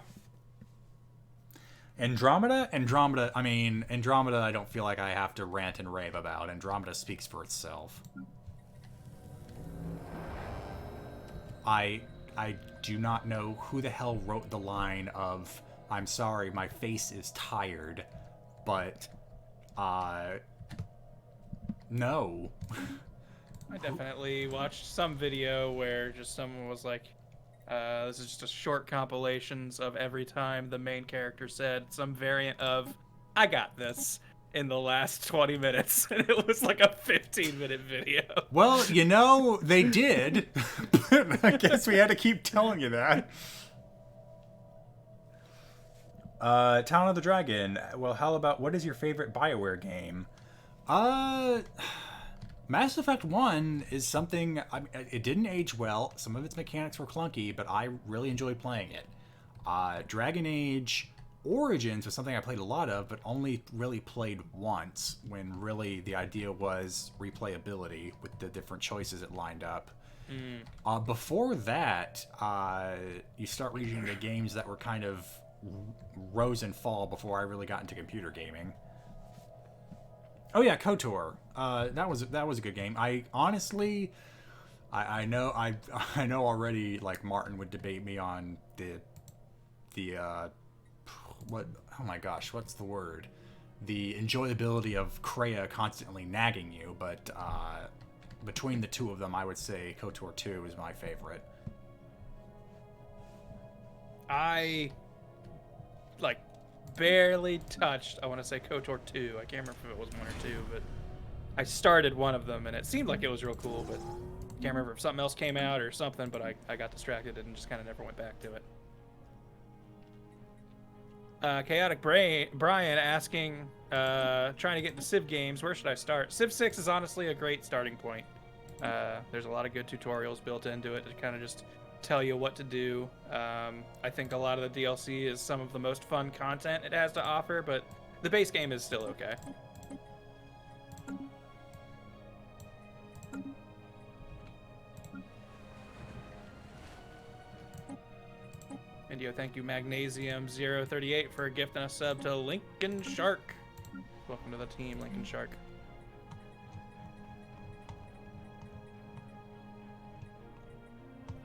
Andromeda, I don't feel like I have to rant and rave about. Andromeda speaks for itself. I do not know who the hell wrote the line of, I'm sorry, my face is tired, but, no. I definitely watched some video where just someone was like, this is just a short compilations of every time the main character said some variant of, I got this, in the last 20 minutes. And it was like a 15-minute video. Well, you know, they did. But I guess we had to keep telling you that. Town of the Dragon. Well, how about, what is your favorite BioWare game? Mass Effect 1 is something, it didn't age well. Some of its mechanics were clunky, but I really enjoyed playing it. Dragon Age Origins was something I played a lot of, but only really played once, when really the idea was replayability with the different choices it lined up. Before that, you start reaching the games that were kind of rose and fall before I really got into computer gaming. Oh yeah, KOTOR. That was a good game. I honestly, I know already. Like Martin would debate me on what? Oh my gosh, what's the word? The enjoyability of Kreia constantly nagging you, but between the two of them, I would say KOTOR 2 is my favorite. I like barely touched, I want to say KOTOR 2. I can't remember if it was 1 or 2, but I started one of them and it seemed like it was real cool, but I can't remember if something else came out or something, but I got distracted and just kind of never went back to it. Chaotic Brian asking, trying to get into Civ games, where should I start? Civ 6 is honestly a great starting point. There's a lot of good tutorials built into it to kind of just tell you what to do. I think a lot of the DLC is some of the most fun content it has to offer, but the base game is still okay. And thank you Magnesium038 for gifting a sub to Lincoln Shark. Welcome to the team, Lincoln Shark.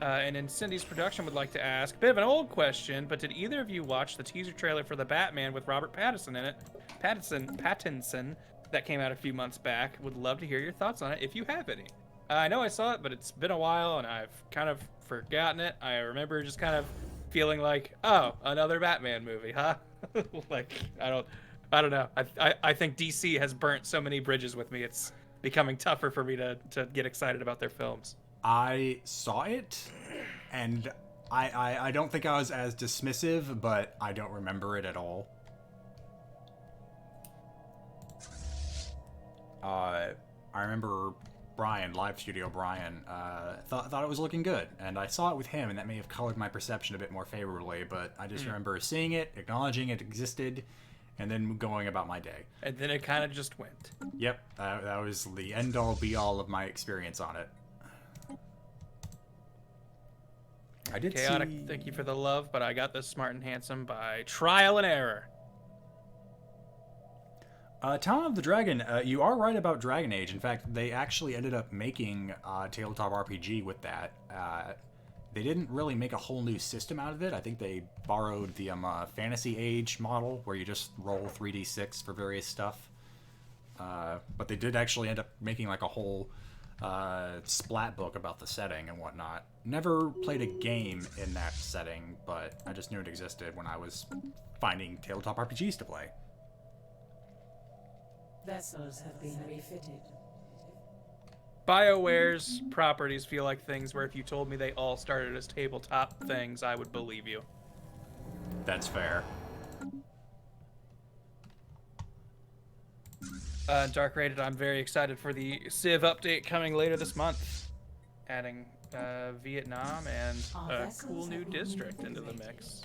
And in Cindy's production would like to ask, bit of an old question, but did either of you watch the teaser trailer for the Batman with Robert Pattinson in it? Pattinson, that came out a few months back. Would love to hear your thoughts on it if you have any. I know I saw it, but it's been a while and I've kind of forgotten it. I remember just kind of feeling like, oh, another Batman movie, huh? Like, I don't know. I think DC has burnt so many bridges with me. It's becoming tougher for me to get excited about their films. I saw it, and I don't think I was as dismissive, but I don't remember it at all. I remember Brian, Live Studio Brian, thought it was looking good, and I saw it with him, and that may have colored my perception a bit more favorably, but I just remember seeing it, acknowledging it existed, and then going about my day. And then it kind of just went. Yep, that was the end-all, be-all of my experience on it. I did Chaotic, see... thank you for the love, but I got this Smart and Handsome by trial and error. Talon of the Dragon, you are right about Dragon Age. In fact, they actually ended up making tabletop RPG with that. They didn't really make a whole new system out of it. I think they borrowed the Fantasy Age model, where you just roll 3d6 for various stuff. But they did actually end up making like a whole splat book about the setting and whatnot. Never played a game in that setting, but I just knew it existed when I was finding tabletop RPGs to play. Vessels have been refitted. BioWare's properties feel like things where if you told me they all started as tabletop things, I would believe you. That's fair. Dark Rated, I'm very excited for the Civ update coming later this month, adding Vietnam and a cool new district into the mix.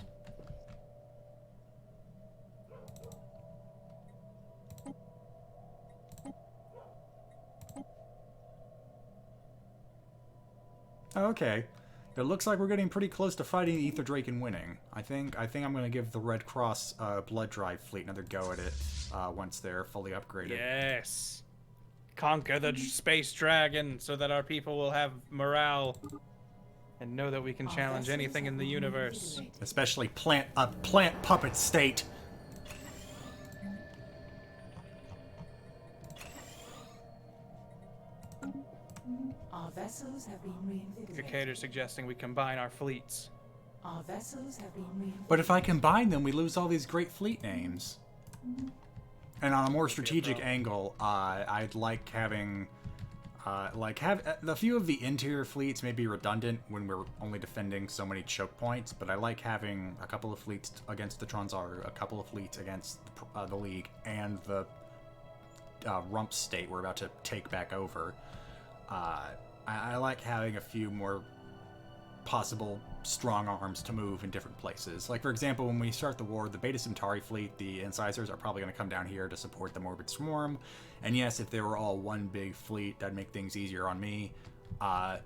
Okay. It looks like we're getting pretty close to fighting Ether Drake and winning. I think I'm going to give the Red Cross Blood Drive fleet another go at it once they're fully upgraded. Yes. Conquer the space dragon so that our people will have morale and know that we can challenge anything in the universe. Especially plant puppet state. Our vessels have been reinvigorated. Decatur suggesting we combine our fleets. Our vessels have been reinvigorated. But if I combine them, we lose all these great fleet names. And on a more strategic angle, I'd like having, a few of the interior fleets may be redundant when we're only defending so many choke points, but I like having a couple of fleets against the Tronzar, a couple of fleets against the League, and the rump state we're about to take back over. I like having a few more possible strong arms to move in different places. Like, for example, when we start the war, the Beta Centauri fleet, the Incisors, are probably going to come down here to support the Morbid Swarm. And yes, if they were all one big fleet, that'd make things easier on me. But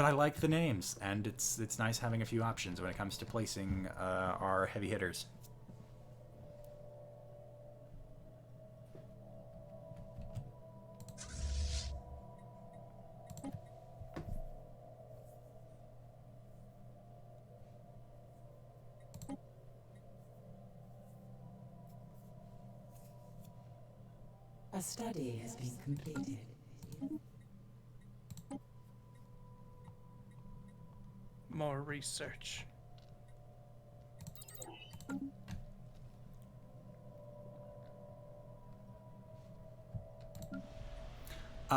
I like the names, and it's nice having a few options when it comes to placing our heavy hitters. A study has been completed. research.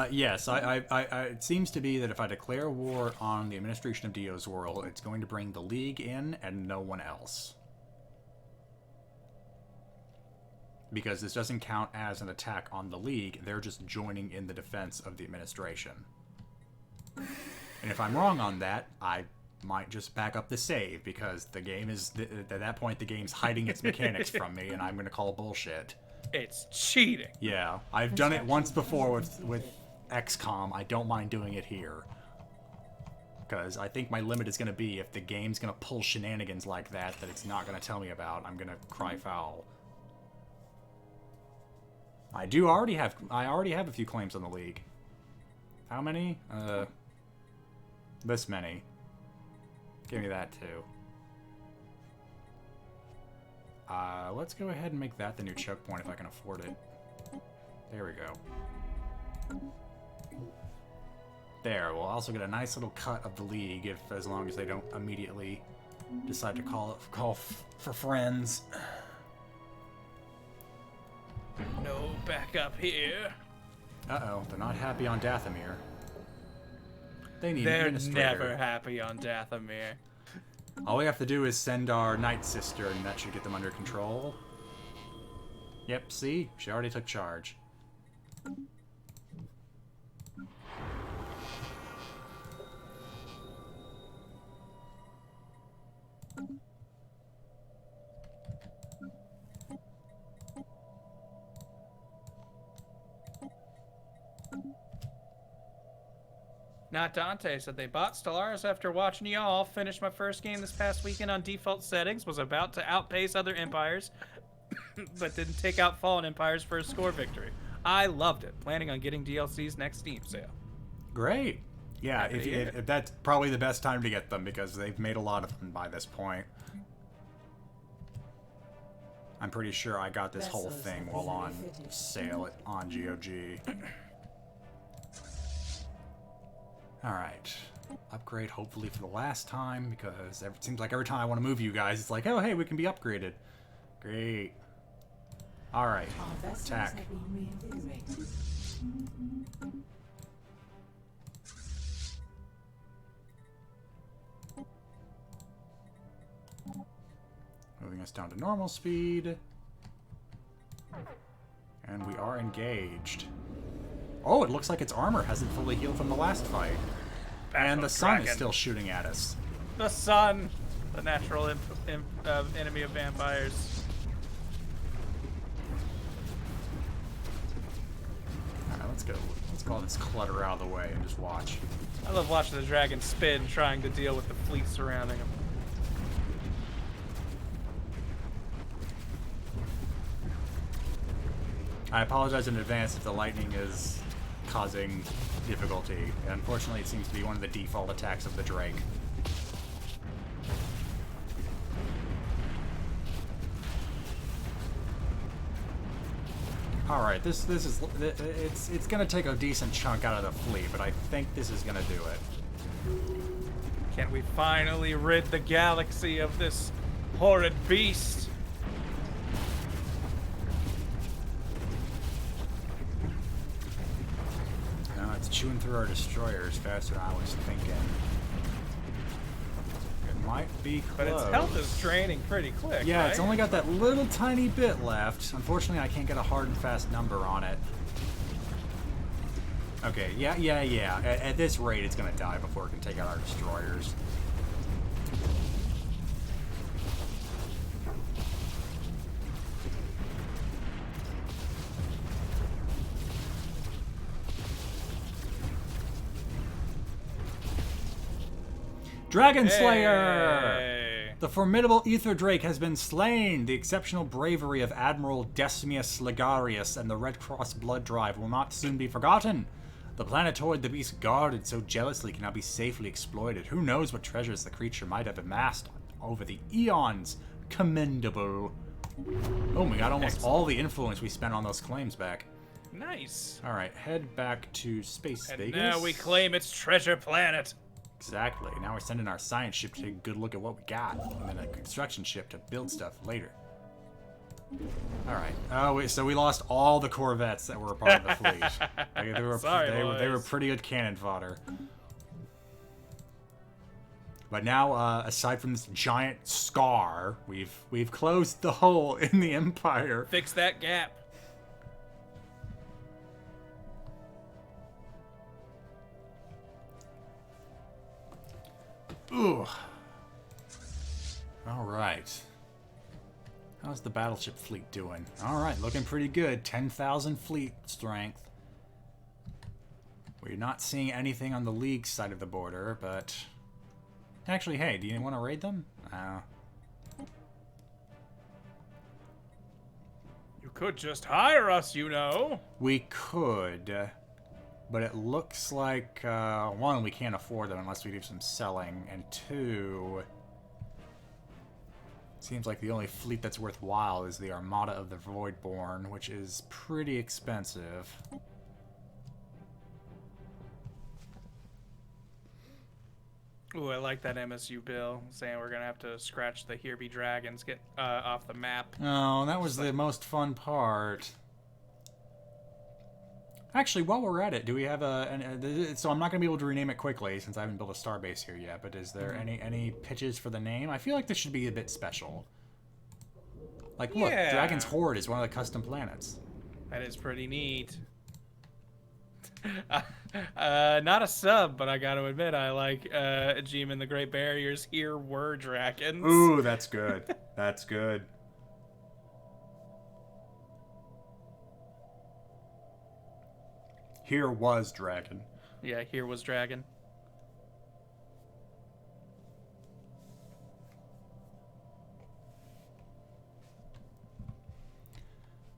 Yes, it seems to be that if I declare war on the administration of Dio's world, it's going to bring the League in and no one else. Because this doesn't count as an attack on the League, they're just joining in the defense of the administration. And if I'm wrong on that, I might just back up the save, because the game is, at that point, the game's hiding its mechanics from me, and I'm going to call bullshit. It's cheating. Yeah, I've done it once before with XCOM. I don't mind doing it here. Because I think my limit is going to be, if the game's going to pull shenanigans like that it's not going to tell me about, I'm going to cry foul. I already have a few claims on the League. How many? This many. Give me that too. Let's go ahead and make that the new choke point if I can afford it. There we go. There, we'll also get a nice little cut of the League, as long as they don't immediately decide to call for friends. No backup here. Uh-oh, they're not happy on Dathomir. They need an They're administrator. never happy on Dathomir. All we have to do is send our Night Sister, and that should get them under control. Yep, see? She already took charge. Not Dante said they bought Stellaris after watching y'all. Finished my first game this past weekend on default settings. Was about to outpace other empires, but didn't take out fallen empires for a score victory. I loved it. Planning on getting DLCs next Steam sale. Great. Yeah, if that's probably the best time to get them, because they've made a lot of them by this point. I'm pretty sure I got this whole thing while on sale on GOG. Alright. Upgrade hopefully for the last time, because it seems like every time I want to move you guys, it's like, oh hey, we can be upgraded. Great. Alright. Attack. Moving us down to normal speed. And we are engaged. Oh, it looks like its armor hasn't fully healed from the last fight. And the sun is still shooting at us. The sun, the natural enemy of vampires. Alright, let's go. Let's call this clutter out of the way and just watch. I love watching the dragon spin, trying to deal with the fleet surrounding him. I apologize in advance if the lightning is causing difficulty. Unfortunately, it seems to be one of the default attacks of the Drake. Alright, this is it's gonna take a decent chunk out of the fleet, but I think this is gonna do it. Can we finally rid the galaxy of this horrid beast? No, it's chewing through our destroyers faster than I was thinking. It might be close. But its health is draining pretty quick, yeah, right? it's only got that little tiny bit left. Unfortunately, I can't get a hard and fast number on it. Okay, yeah. At this rate, it's gonna die before it can take out our destroyers. Dragon Slayer! Hey. The formidable Ether Drake has been slain. The exceptional bravery of Admiral Decimus Ligarius and the Red Cross blood drive will not soon be forgotten. The planetoid the beast guarded so jealously cannot be safely exploited. Who knows what treasures the creature might have amassed over the eons. Commendable. Oh, we got almost all the influence we spent on those claims back. Nice. Alright, head back to Space And Vegas. now we claim its treasure planet. Exactly. Now we're sending our science ship to take a good look at what we got, and then a construction ship to build stuff later. Alright. Oh, wait, so we lost all the corvettes that were a part of the fleet. Sorry, they were boys. pretty good cannon fodder. But now, aside from this giant scar, we've closed the hole in the Empire. Fix that gap. Ooh. Alright. How's the battleship fleet doing? Alright, looking pretty good. 10,000 fleet strength. We're not seeing anything on the League side of the border, but... Actually, hey, do you want to raid them? You could just hire us, you know. We could. But it looks like, one, we can't afford them unless we do some selling, and two... Seems like the only fleet that's worthwhile is the Armada of the Voidborn, which is pretty expensive. Ooh, I like that MSU bill saying we're gonna have to scratch the Here Be Dragons, get off the map. Oh, that was the most fun part. Actually, while we're at it, do we have so I'm not going to be able to rename it quickly since I haven't built a starbase here yet, but is there any pitches for the name? I feel like this should be a bit special. Like, look, Yeah. Dragon's Horde is one of the custom planets. That is pretty neat. Not a sub, but I gotta admit, I like Jeeman the Great Barriers. Here were dragons. Ooh, that's good. That's good. Here was Dragon. Yeah, here was dragon.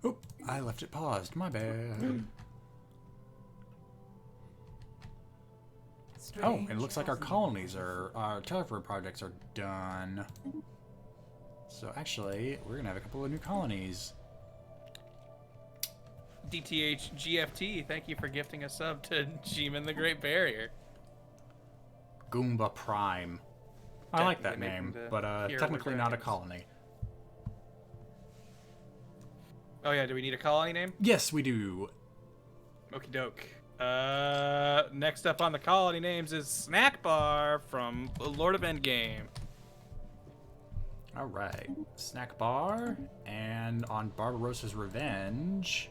Oop, I left it paused. My bad. Oh, and it looks like our colonies our telephone projects are done. So actually, we're gonna have a couple of new colonies. DTH GFT, thank you for gifting a sub to Jeeman the Great Barrier. Goomba Prime. I like that Technically name, making the but Here technically Were not a Dragons. colony. Oh yeah, do we need a colony name? Yes, we do. Okie doke. Next up on the colony names is Snack Bar from Lord of Endgame. All right, Snack Bar, and on Barbarossa's Revenge.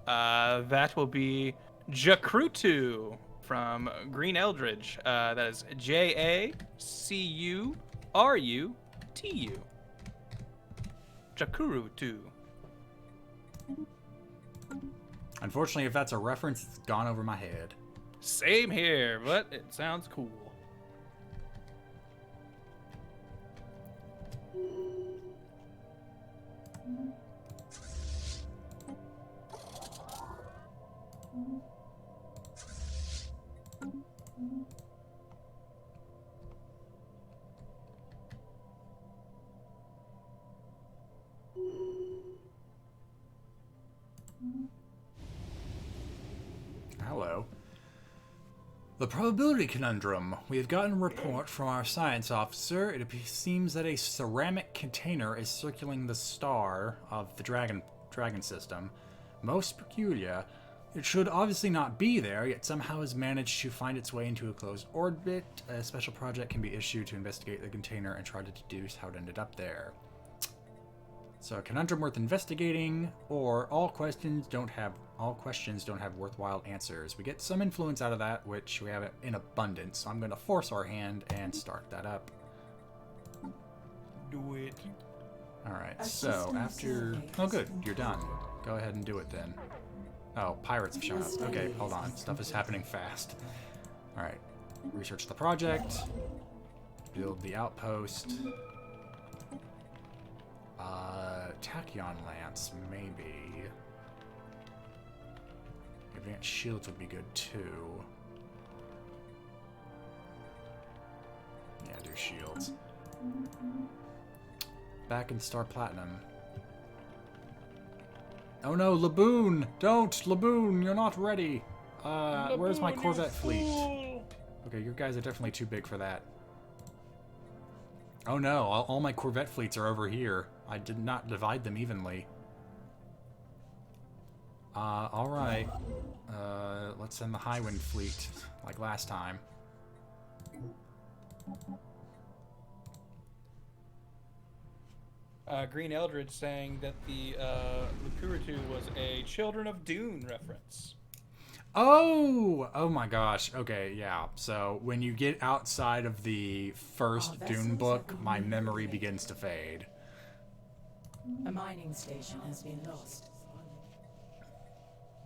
That will be Jakrutu from Green Eldridge. That is Jacurutu. Jakurutu. Unfortunately, if that's a reference, it's gone over my head. Same here, but it sounds cool. Hello. The probability conundrum. We have gotten a report from our science officer. It seems that a ceramic container is circling the star of the dragon system. Most peculiar. It should obviously not be there, yet somehow has managed to find its way into a closed orbit. A special project can be issued to investigate the container and try to deduce how it ended up there. So a conundrum worth investigating, or all questions don't have worthwhile answers. We get some influence out of that, which we have in abundance. So I'm going to force our hand and start that up. Do it. All right. So after, oh good, you're done. Go ahead and do it then. Oh, pirates have shown up. Okay, hold on. Stuff is happening fast. All right. Research the project. Build the outpost. Tachyon Lance, maybe. Advanced shields would be good too. Yeah, do shields. Back in Star Platinum. Oh no, Laboon! Don't! Laboon, you're not ready! Where's my Laboon, you Corvette fleet? fool! Okay, your guys are definitely too big for that. Oh no, all my Corvette fleets are over here. I did not divide them evenly. Alright. Let's send the Highwind fleet, like last time. Green Eldridge saying that the Lakurutu was a Children of Dune reference. Oh! Oh my gosh. Okay, yeah. So, when you get outside of the first Dune book, my memory begins to fade. A mining station has been lost.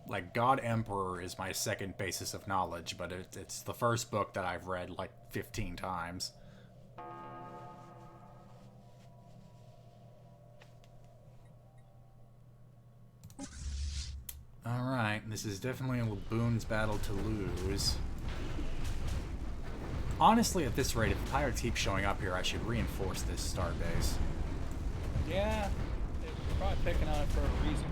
Like, God Emperor is my second basis of knowledge, but it's the first book that I've read like 15 times. Alright, this is definitely a Laboon's battle to lose. Honestly, at this rate, if the pirates keep showing up here, I should reinforce this starbase. Yeah, they're probably picking on it for a reason.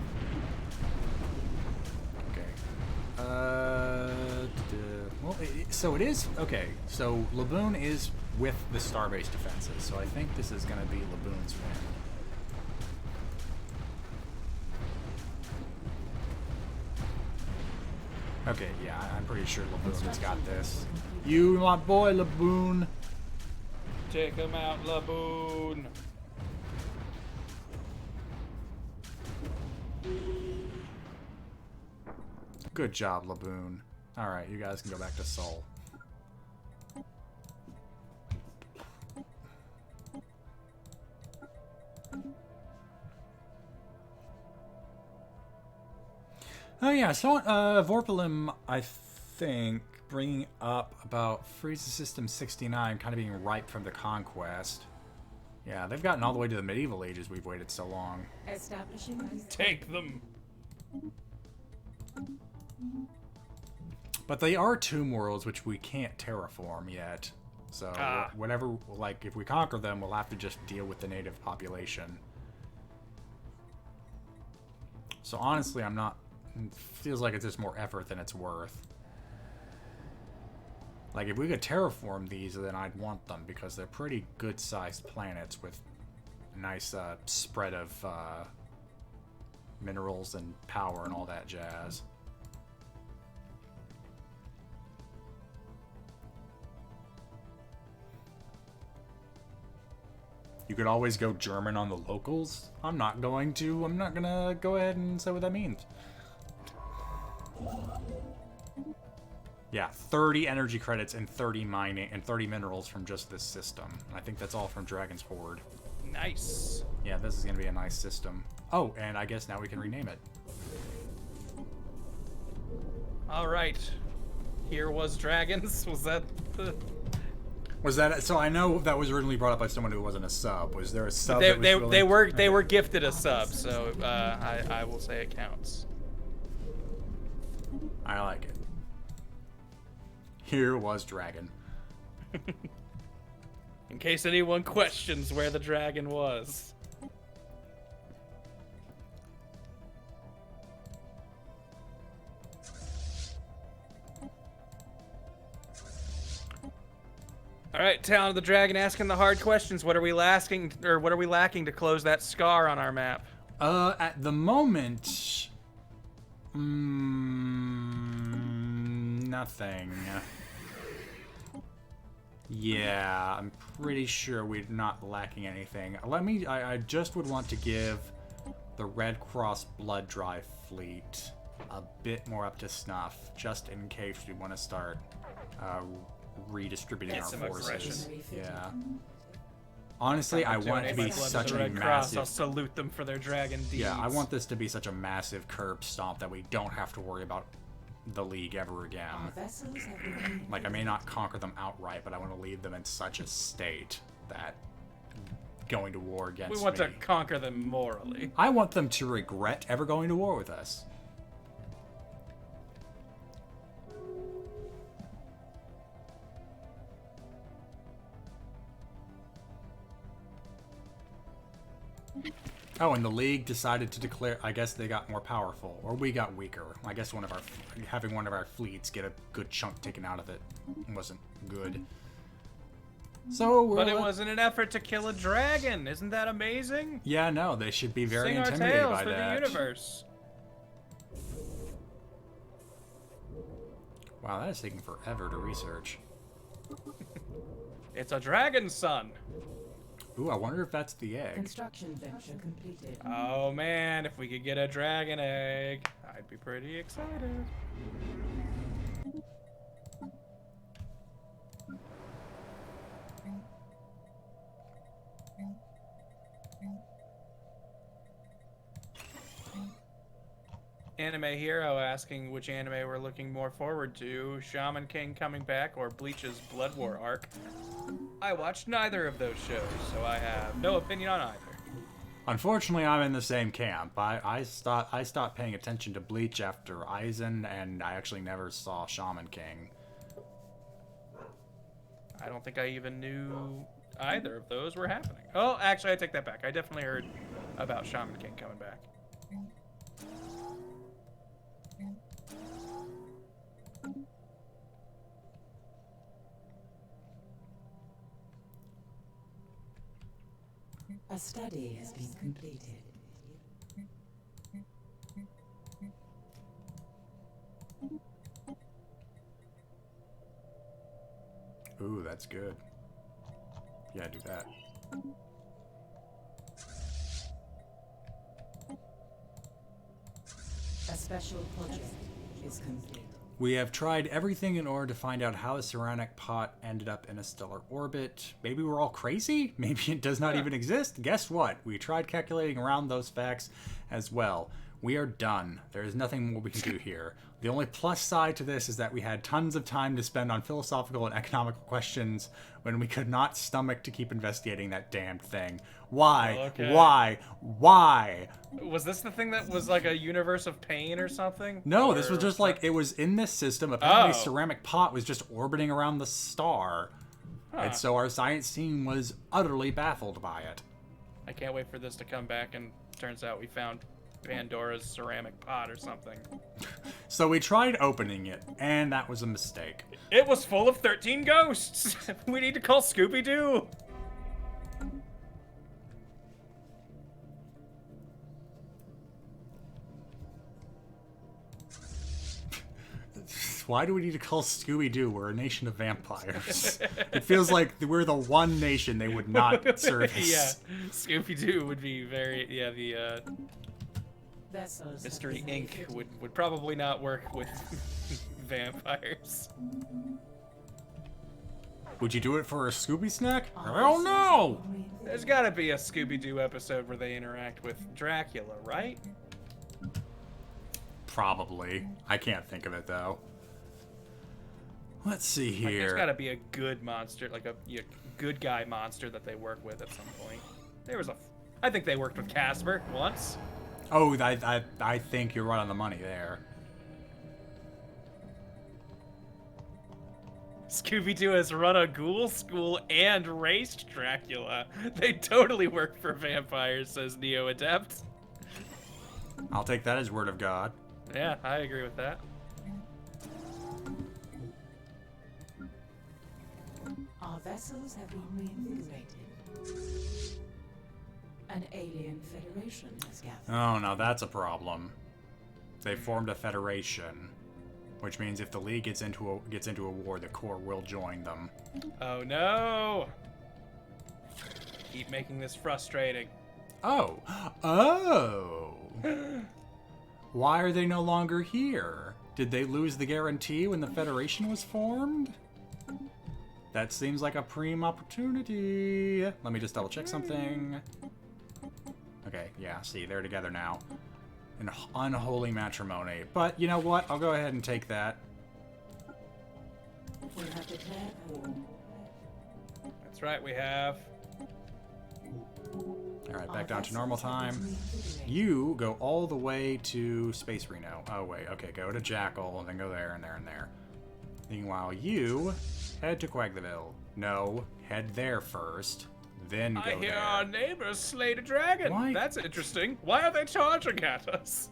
Well, so it is... Okay, so Laboon is with the starbase defenses, so I think this is going to be Laboon's win. Okay, yeah, I'm pretty sure Laboon has got this. You, my boy, Laboon! Take them out, Laboon! Good job, Laboon. Alright, you guys can go back to Sol. Oh yeah, so Vorpalim, I think, bringing up about Frieza System 69 kind of being ripe from the conquest. Yeah, they've gotten all the way to the medieval ages. We've waited so long. Establishing. Take them! But they are tomb worlds, which we can't terraform yet. So whatever, like, if we conquer them, we'll have to just deal with the native population. So honestly, I'm not... It feels like it's just more effort than it's worth. Like, if we could terraform these, then I'd want them, because they're pretty good-sized planets with a nice spread of minerals and power and all that jazz. You could always go German on the locals. I'm not going to. I'm not gonna go ahead and say what that means. Yeah, 30 energy credits and 30 mining and 30 minerals from just this system. I think that's all from Dragon's Horde. Nice. Yeah, this is gonna be a nice system. Oh, and I guess now we can rename it. Alright. Here was dragons. Was that the... Was that so? I know that was originally brought up by someone who wasn't a sub. Was there a sub? They were gifted a sub, so I will say it counts. I like it. Here was dragon. In case anyone questions where the dragon was. All right, Talon of the Dragon asking the hard questions. What are we lacking to close that scar on our map? At the moment, nothing. Yeah, I'm pretty sure we're not lacking anything. I just would want to give the Red Cross Blood Drive fleet a bit more up to snuff, just in case we want to start redistributing our forces. Yeah. Honestly, I want it to be such a massive... I'll salute them for their dragon deeds. Yeah, I want this to be such a massive curb stomp that we don't have to worry about the League ever again. Like, I may not conquer them outright, but I want to leave them in such a state that going to war against me... We want to conquer them morally. I want them to regret ever going to war with us. Oh, and the League decided to declare. I guess they got more powerful, or we got weaker. I guess having one of our fleets get a good chunk taken out of it wasn't good. So, but it was in an effort to kill a dragon. Isn't that amazing? Yeah, no, they should be very Sing our intimidated tales by for that. the universe. Wow, that is taking forever to research. It's a dragon son. Ooh, I wonder if that's the egg. Construction venture completed. Oh man, if we could get a dragon egg, I'd be pretty excited. Anime Hero asking which anime we're looking more forward to, Shaman King coming back or Bleach's Blood War arc. I watched neither of those shows, so I have no opinion on either. Unfortunately, I'm in the same camp. I stopped paying attention to Bleach after Eisen, and I actually never saw Shaman King. I don't think I even knew either of those were happening. Oh, actually, I take that back. I definitely heard about Shaman King coming back. A study has been completed. Ooh, that's good. Yeah, do that. A special project is complete. We have tried everything in order to find out how the ceramic pot ended up in a stellar orbit. Maybe we're all crazy? Maybe it does not even exist? Guess what? We tried calculating around those facts as well. We are done. There is nothing more we can do here. The only plus side to this is that we had tons of time to spend on philosophical and economical questions when we could not stomach to keep investigating that damned thing. Why? Okay. Why? Was this the thing that was like a universe of pain or something? No, Or this was just like, it was in this system. Apparently, Oh. ceramic pot was just orbiting around the star. And so our science team was utterly baffled by it. I can't wait for this to come back and turns out we found Pandora's ceramic pot or something. So we tried opening it, and that was a mistake. It was full of 13 ghosts! We need to call Scooby-Doo! Why do we need to call Scooby-Doo? We're a nation of vampires. It feels like we're the one nation they would not service. Yeah, Scooby-Doo would be very... Yeah, the Vessels Mystery Inc. would probably not work with vampires. Would you do it for a Scooby snack? I don't know! There's gotta be a Scooby-Doo episode where they interact with Dracula, right? Probably. I can't think of it, though. Let's see Like, there's here. gotta be a good monster, like a good guy monster that they work with at some point. There was I think they worked with Casper once. Oh, I think you're right on the money there. Scooby-Doo has run a ghoul school and raced Dracula. They totally work for vampires, says Neo Adept. I'll take that as word of God. Yeah, I agree with that. Our vessels have been reinvigorated. An alien federation has gathered. Oh, no, that's a problem. They formed a federation, which means if the League gets into a war, the Corps will join them. Oh no! Keep making this frustrating. Oh. Oh. Why are they no longer here? Did they lose the guarantee when the Federation was formed? That seems like a prime opportunity. Let me just double check something. Okay, yeah, see, they're together now. An unholy matrimony. But you know what? I'll go ahead and take that. We have declared war. That's right, we have. Alright, back down to normal time. You go all the way to Space Reno. Oh, wait, okay, go to Jackal, and then go there, and there, and there. Meanwhile, you head to Quaglaville. No, head there first. then go I hear there. our neighbors slayed a dragon. Why? That's interesting. Why are they charging at us?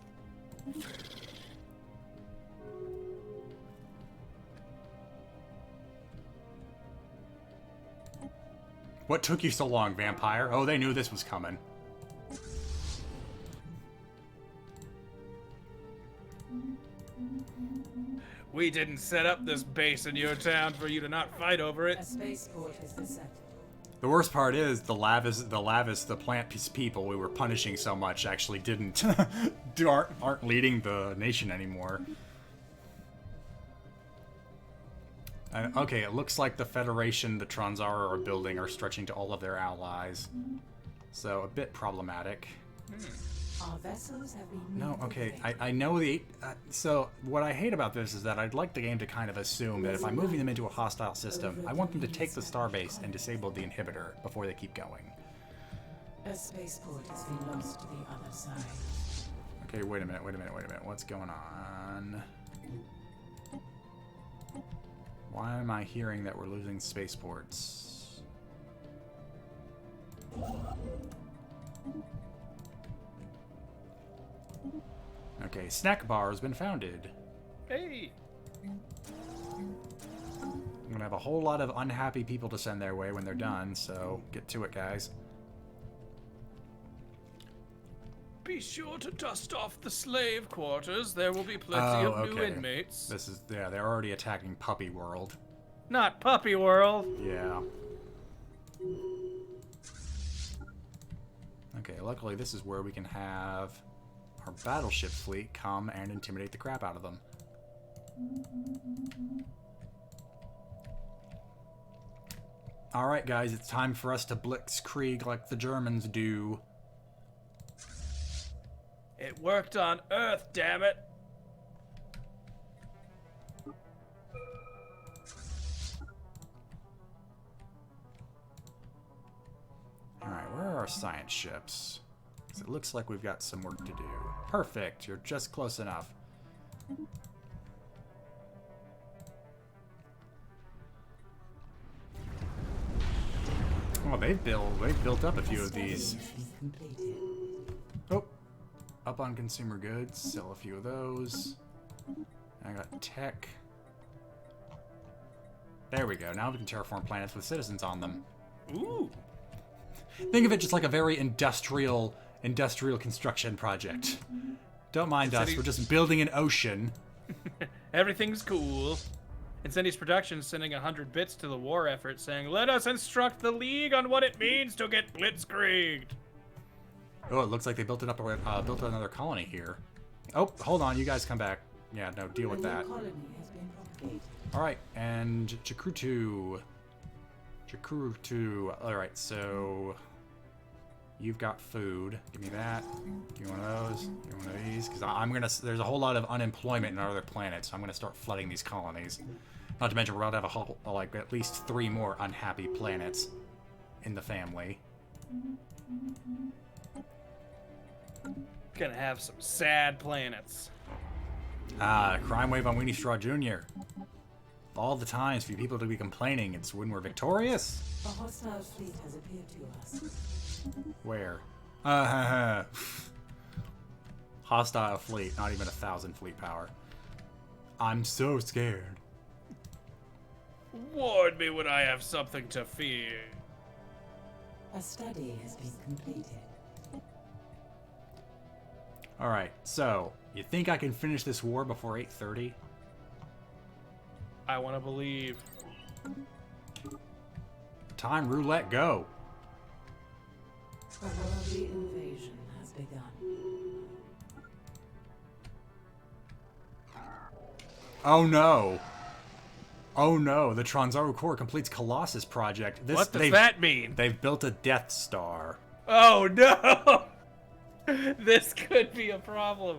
What took you so long, vampire? Oh, they knew this was coming. We didn't set up this base in your town for you to not fight over it. A spaceport has been set. The worst part is the plant people we were punishing so much actually didn't aren't leading the nation anymore. Okay, it looks like the Federation, the Tronzara are building, are stretching to all of their allies, so a bit problematic. Our vessels have been No, moved okay, away. I know the... so, what I hate about this is that I'd like the game to kind of assume that if I'm moving them into a hostile system, I want them to take the starbase and disable the inhibitor before they keep going. A spaceport has been lost to the other side. Okay, wait a minute. What's going on? Why am I hearing that we're losing spaceports? Okay, snack bar has been founded. Hey. I'm gonna have a whole lot of unhappy people to send their way when they're done, so get to it, guys. Be sure to dust off the slave quarters. There will be plenty of new inmates. This is, yeah, they're already attacking Puppy World. Not Puppy World. Yeah. Okay, luckily this is where we can have our battleship fleet come and intimidate the crap out of them. Alright guys, it's time for us to blitzkrieg like the Germans do. It worked on Earth, damn it. Alright, where are our science ships? 'Cause it looks like we've got some work to do. Perfect, you're just close enough. Oh, they've built up a few of these. Study has been completed. Oh, up on consumer goods, sell a few of those. I got tech. There we go. Now we can terraform planets with citizens on them. Ooh. Think of it just like a very industrial construction project. Don't mind us. We're just building an ocean. Everything's cool. Incendies Productions sending 100 bits to the war effort saying, let us instruct the League on what it means to get blitzkrieged. Oh, it looks like they built built another colony here. Oh, hold on. You guys come back. Yeah, no, deal with A new that. colony has been propagated. Alright, and Jakrutu. Alright, so you've got food. Give me that. Give me one of those. Give me one of these. Because I'm gonna. There's a whole lot of unemployment in our other planets, so I'm gonna start flooding these colonies. Not to mention we're about to have a whole, like, at least 3 more unhappy planets in the family. Gonna have some sad planets. Ah, crime wave on Weenie Straw Jr. All the times for you people to be complaining, it's when we're victorious. A hostile fleet has appeared to us. Where? Hostile fleet, not even 1,000 fleet power. I'm so scared. Warn me when I have something to fear. A study has been completed. Alright, so, you think I can finish this war before 8:30? I want to believe. Time roulette, go! A worldly invasion has begun. Oh no! Oh no, the Tronzaru Corps completes Colossus project. What does that mean? They've built a Death Star. Oh no! This could be a problem.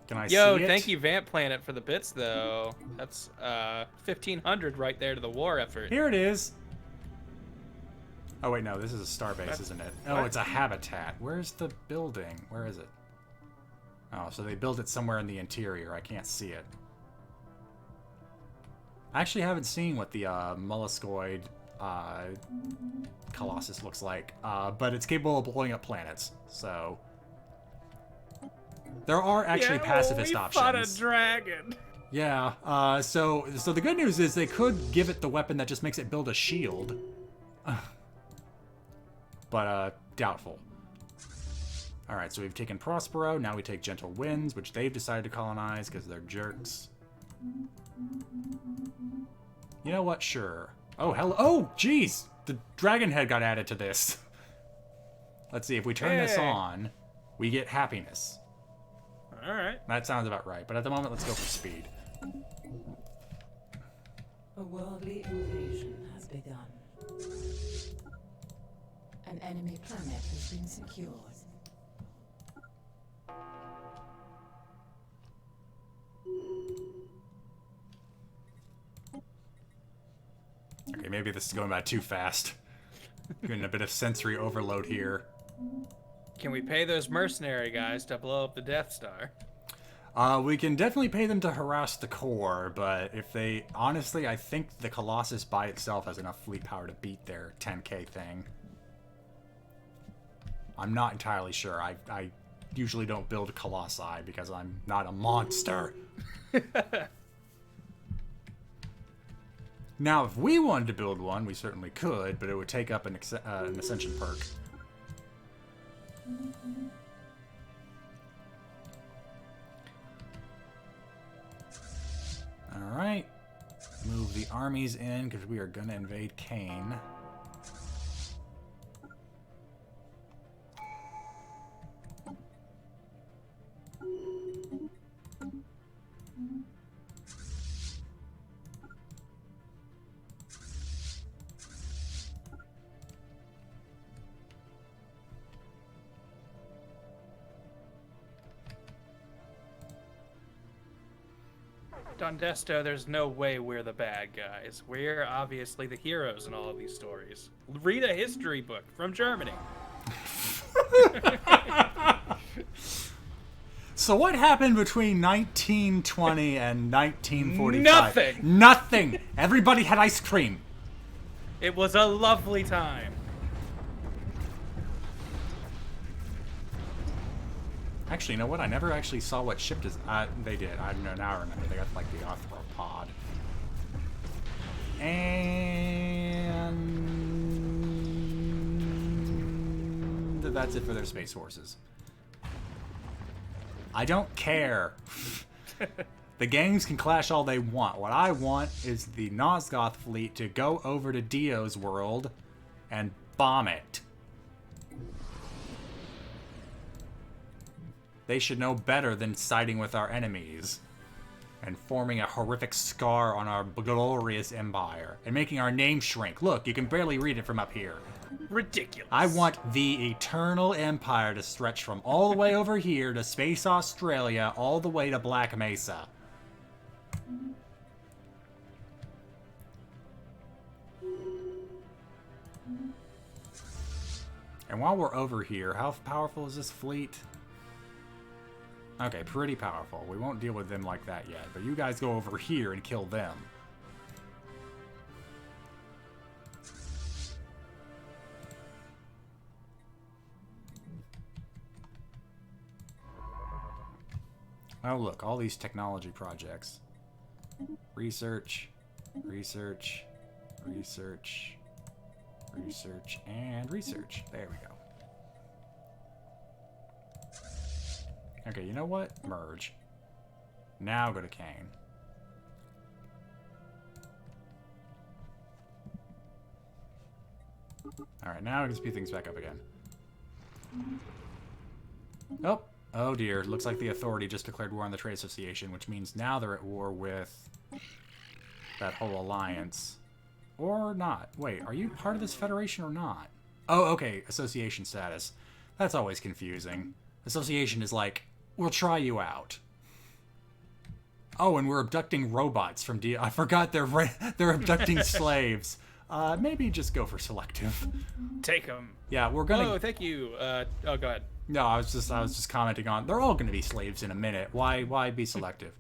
Can I Yo, see it? thank you, Vamp Planet, for the bits, though. That's 1,500 right there to the war effort. Here it is. Oh wait, no, this is a starbase, isn't it? Oh, what? it's a habitat. Where's the building? Where is it? Oh, so they built it somewhere in the interior. I can't see it. I actually haven't seen what the molluscoid Colossus looks like. But it's capable of blowing up planets, so... There are actually pacifist we options. fought a dragon. Yeah, so the good news is they could give it the weapon that just makes it build a shield. But, doubtful. Alright, so we've taken Prospero, now we take Gentle Winds, which they've decided to colonize because they're jerks. You know what? Sure. Oh, hello. Oh, jeez! The dragon head got added to this. Let's see, if we turn this on, we get happiness. Alright. That sounds about right, but at the moment, let's go for speed. A worldly invasion has begun. An enemy planet has been secured. Okay, maybe this is going by too fast. Getting a bit of sensory overload here. Can we pay those mercenary guys to blow up the Death Star? We can definitely pay them to harass the core, but if they... Honestly, I think the Colossus by itself has enough fleet power to beat their 10k thing. I'm not entirely sure. I usually don't build Colossi because I'm not a monster. Now, if we wanted to build one, we certainly could, but it would take up an Ascension perk. Alright. Move the armies in, because we are going to invade Kane. Dondesto, there's no way we're the bad guys. We're obviously the heroes in all of these stories. Read a history book from Germany. So what happened between 1920 and 1945? Nothing! Nothing! Everybody had ice cream. It was a lovely time. Actually, you know what? I never actually saw what ship is. They did. I know now. I remember they got like the arthropod. And that's it for their space forces. I don't care. The gangs can clash all they want. What I want is the Nosgoth fleet to go over to Dio's world and bomb it. They should know better than siding with our enemies and forming a horrific scar on our glorious empire and making our name shrink. Look, you can barely read it from up here. Ridiculous. I want the eternal empire to stretch from all the way over here to Space Australia all the way to Black Mesa. And while we're over here, how powerful is this fleet? Okay, pretty powerful. We won't deal with them like that yet, but you guys go over here and kill them. Oh, look, all these technology projects. Research, research, research, research, and research. There we go. Okay, you know what? Merge. Now go to Kane. Alright, now I can speed things back up again. Oh, oh dear. Looks like the Authority just declared war on the Trade Association, which means now they're at war with that whole alliance. Or not. Wait, are you part of this federation or not? Oh, okay, association status. That's always confusing. Association is like, we'll try you out. Oh, and we're abducting robots from I forgot they're abducting slaves. Maybe just go for selective. Take them. Yeah, we're gonna. Oh, thank you. Oh, go ahead. No, I was just commenting on. They're all gonna be slaves in a minute. Why be selective?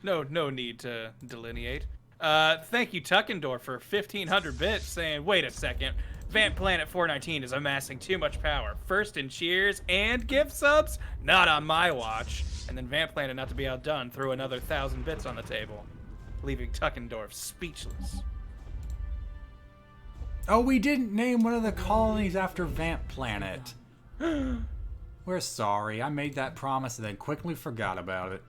No need to delineate. Thank you, Tuckendorf, for 1,500 bits, saying, wait a second. Vamp Planet 419 is amassing too much power. First in cheers and gift subs? Not on my watch. And then Vamp Planet, not to be outdone, threw another 1,000 bits on the table, leaving Tuckendorf speechless. Oh, we didn't name one of the colonies after Vamp Planet. We're sorry. I made that promise and then quickly forgot about it.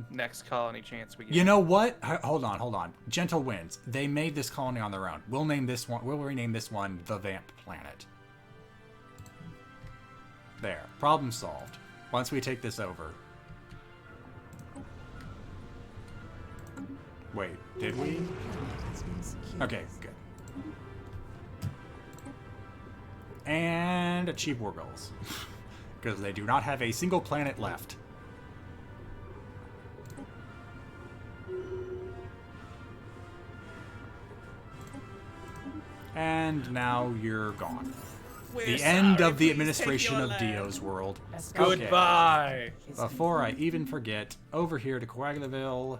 Next colony chance we get. You know what? Hold on. Gentle Winds. They made this colony on their own. We'll name this one. We'll rename this one the Vamp Planet. There. Problem solved. Once we take this over. Wait, did we? Okay, good. And achieve war goals. Because they do not have a single planet left. And now you're gone. The end of the administration of Dio's world. Goodbye. Okay. Before I even forget, over here to Coagulaville.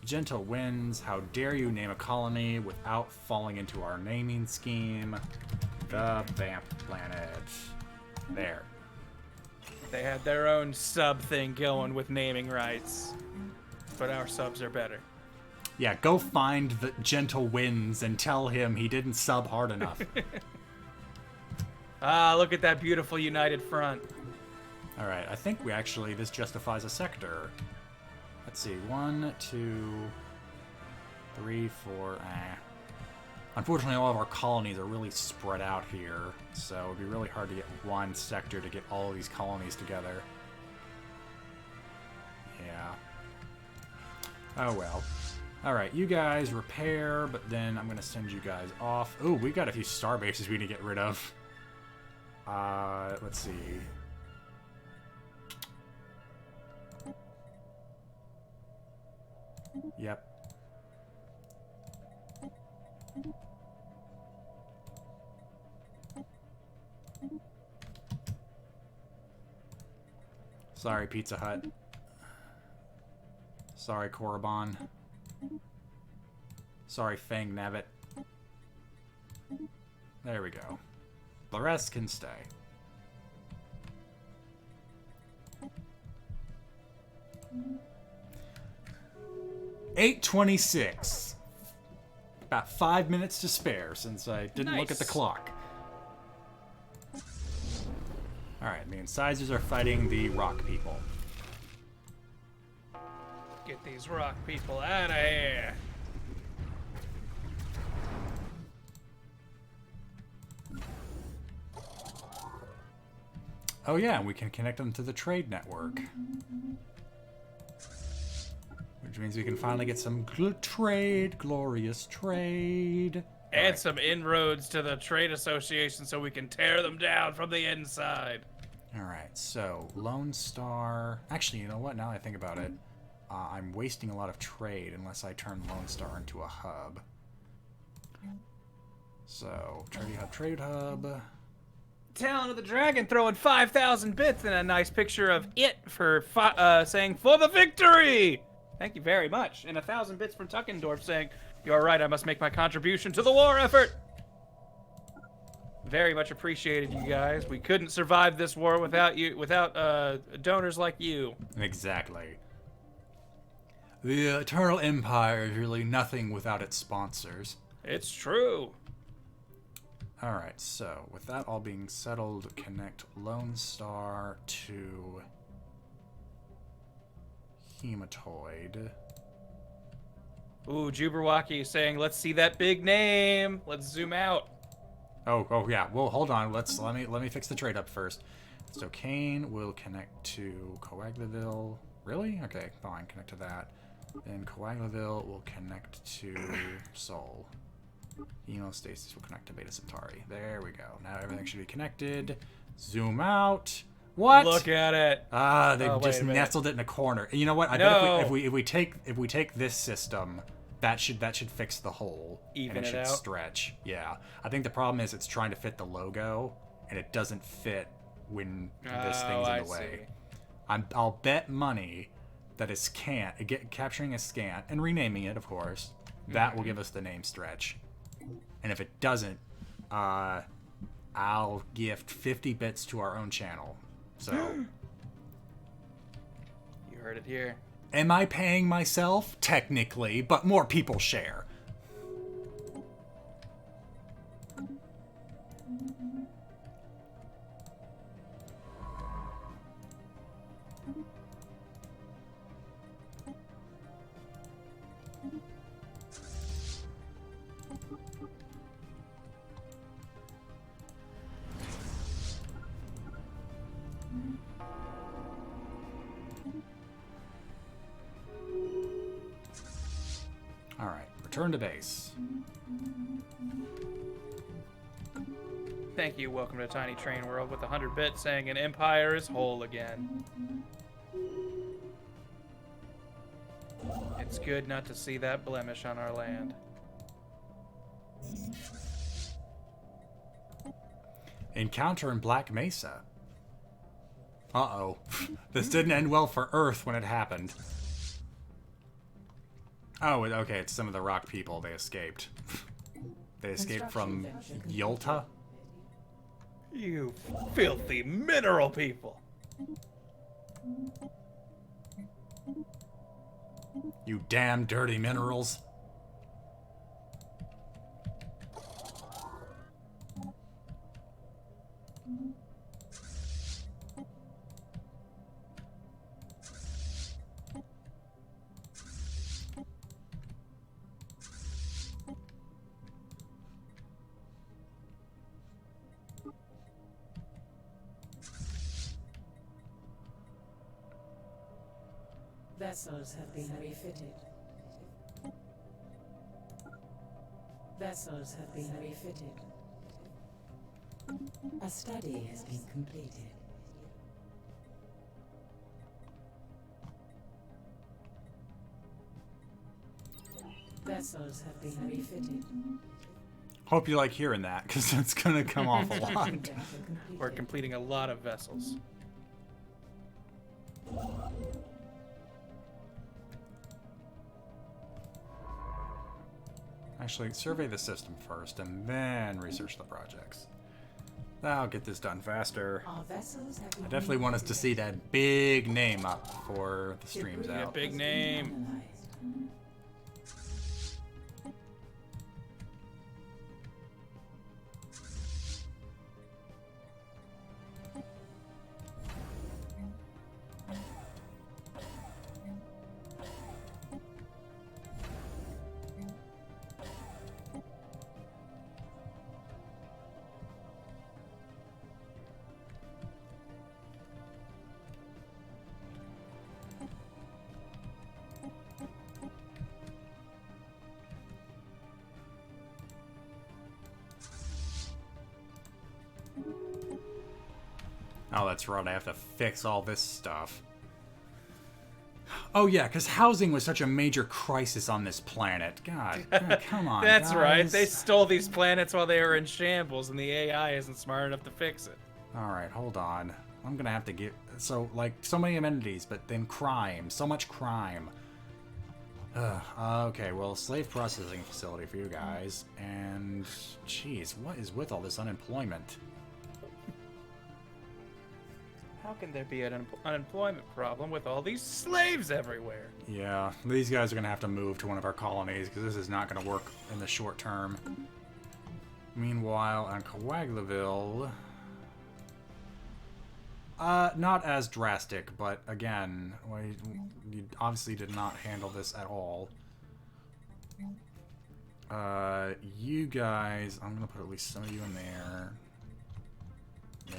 Gentle Winds, how dare you name a colony without falling into our naming scheme? The Vamp Planet. There. They had their own sub thing going with naming rights. But our subs are better. Yeah, go find the Gentle Winds and tell him he didn't sub hard enough. Ah, look at that beautiful united front. Alright, I think this justifies a sector. Let's see, 1, 2, 3, 4, Unfortunately, all of our colonies are really spread out here, so it'd be really hard to get one sector to get all of these colonies together. Yeah. Oh well. Alright, you guys repair, but then I'm going to send you guys off. Ooh, we got a few star bases we need to get rid of. Let's see. Yep. Sorry, Pizza Hut. Sorry, Korriban. Sorry, Fang Nabbit. There we go. The rest can stay. $8:26. About 5 minutes to spare since I didn't look at the clock. Alright, the incisors are fighting the rock people. Get these rock people out of here. Oh yeah, we can connect them to the trade network. Which means we can finally get some trade, glorious trade. And some inroads to the trade association so we can tear them down from the inside. Alright, so Lone Star... Actually, you know what? Now that I think about it, I'm wasting a lot of trade unless I turn Lone Star into a hub. So, trade hub... Talon of the Dragon throwing 5,000 bits and a nice picture of it for saying, for the victory! Thank you very much. And 1,000 bits from Tuckendorf saying, you're right, I must make my contribution to the war effort. Very much appreciated, you guys. We couldn't survive this war without you, without donors like you. Exactly. The Eternal Empire is really nothing without its sponsors. It's true. Alright, so with that all being settled, connect Lone Star to Hematoid. Ooh, Jubberwocky is saying, let's see that big name. Let's zoom out. Oh yeah. Well, hold on. Let me fix the trade up first. So Kane will connect to Coagulaville. Really? Okay, fine. Connect to that. Then Coagulaville will connect to Sol. Hemostasis will connect to Beta Centauri. There we go. Now everything should be connected. Zoom out. What? Look at it. Ah, they just nestled it in a corner. You know what? I bet if we take this system, that should fix the hole. Even and it should out? stretch. Yeah. I think the problem is it's trying to fit the logo, and it doesn't fit when this thing's in the way. I'll bet money that is capturing a scant and renaming it, of course, that will give us the name stretch. And if it doesn't, I'll gift 50 bits to our own channel. So, You heard it here. am I paying myself? Technically, but more people share. Alright, return to base. Thank you. Welcome to Tiny Train World with 100 bits saying an empire is whole again. It's good not to see that blemish on our land. Encounter in Black Mesa. Uh-oh. This didn't end well for Earth when it happened. Oh, okay, it's some of the rock people. They escaped. They escaped from Yolta? You filthy mineral people! You damn dirty minerals. Vessels have been refitted. Vessels have been refitted. A study has been completed. Vessels have been refitted. Hope you like hearing that, because that's going to come off a lot. We're completing a lot of vessels. Actually, survey the system first, and then research the projects. That'll get this done faster. I definitely want us to see that big name up before the stream's Yeah, out. big name. Oh, that's right. I have to fix all this stuff. Oh, yeah, because housing was such a major crisis on this planet. God, come on, That's guys. right. They stole these planets while they were in shambles, and the AI isn't smart enough to fix it. All right, hold on. I'm going to have to get... So, like, so many amenities, but then crime. So much crime. Okay, well, slave processing facility for you guys. And, jeez, what is with all this unemployment? How can there be an unemployment problem with all these slaves everywhere? Yeah, these guys are going to have to move to one of our colonies, because this is not going to work in the short term. Meanwhile, on Coagulaville... not as drastic, but again, you obviously did not handle this at all. You guys, I'm gonna put at least some of you in there. There.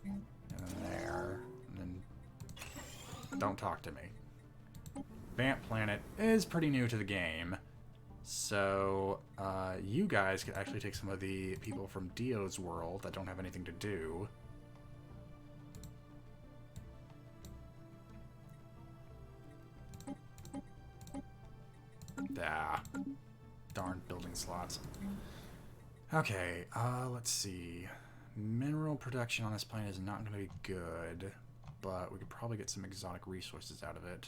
And then there. And then don't talk to me. Vamp Planet is pretty new to the game. So, you guys could actually take some of the people from Dio's world that don't have anything to do. Ah, darn building slots. Okay, let's see. Mineral production on this planet is not going to be good. but we could probably get some exotic resources out of it.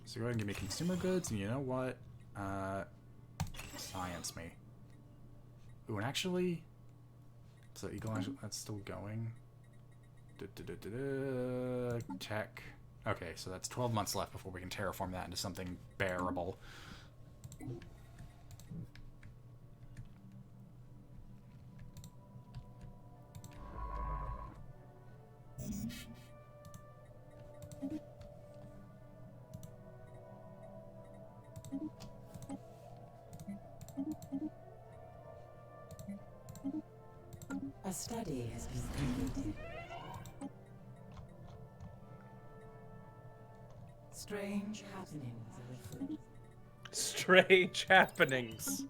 So go ahead and give me consumer goods, and you know what? Science me. Ooh, and actually, so Eagle Eye, that's still going. Tech. Okay, so that's 12 months left before we can terraform that into something bearable. A study has been completed. Strange happenings are afoot. Strange happenings.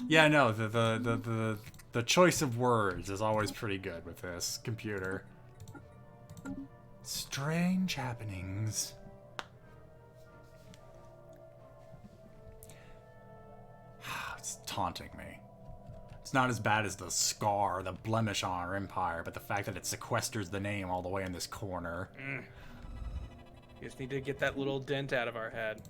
Yeah, no, the choice of words is always pretty good with this computer. Strange happenings. It's taunting me. It's not as bad as the scar, the blemish on our empire, but the fact that it sequesters the name all the way in this corner. You just need to get that little dent out of our head.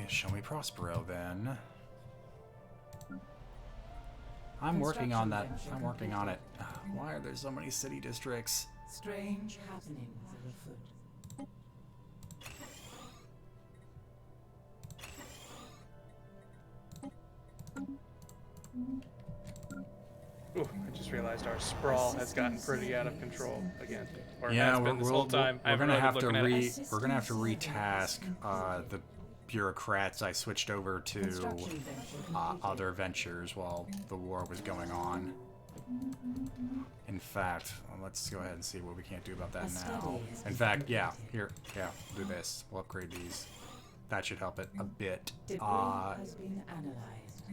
Show me Prospero, then. I'm working on that. I'm working on it. Why are there so many city districts? Strange happenings are afoot. Ooh, I just realized our sprawl has gotten pretty out of control again. Or Yeah, has been this whole time. we're gonna have to We're gonna have to retask the bureaucrats I switched over to other ventures while the war was going on. In fact, let's go ahead and see what we can't do about that now. In fact, yeah, here, yeah, do this. We'll upgrade these. That should help it a bit. Debris has been analyzed.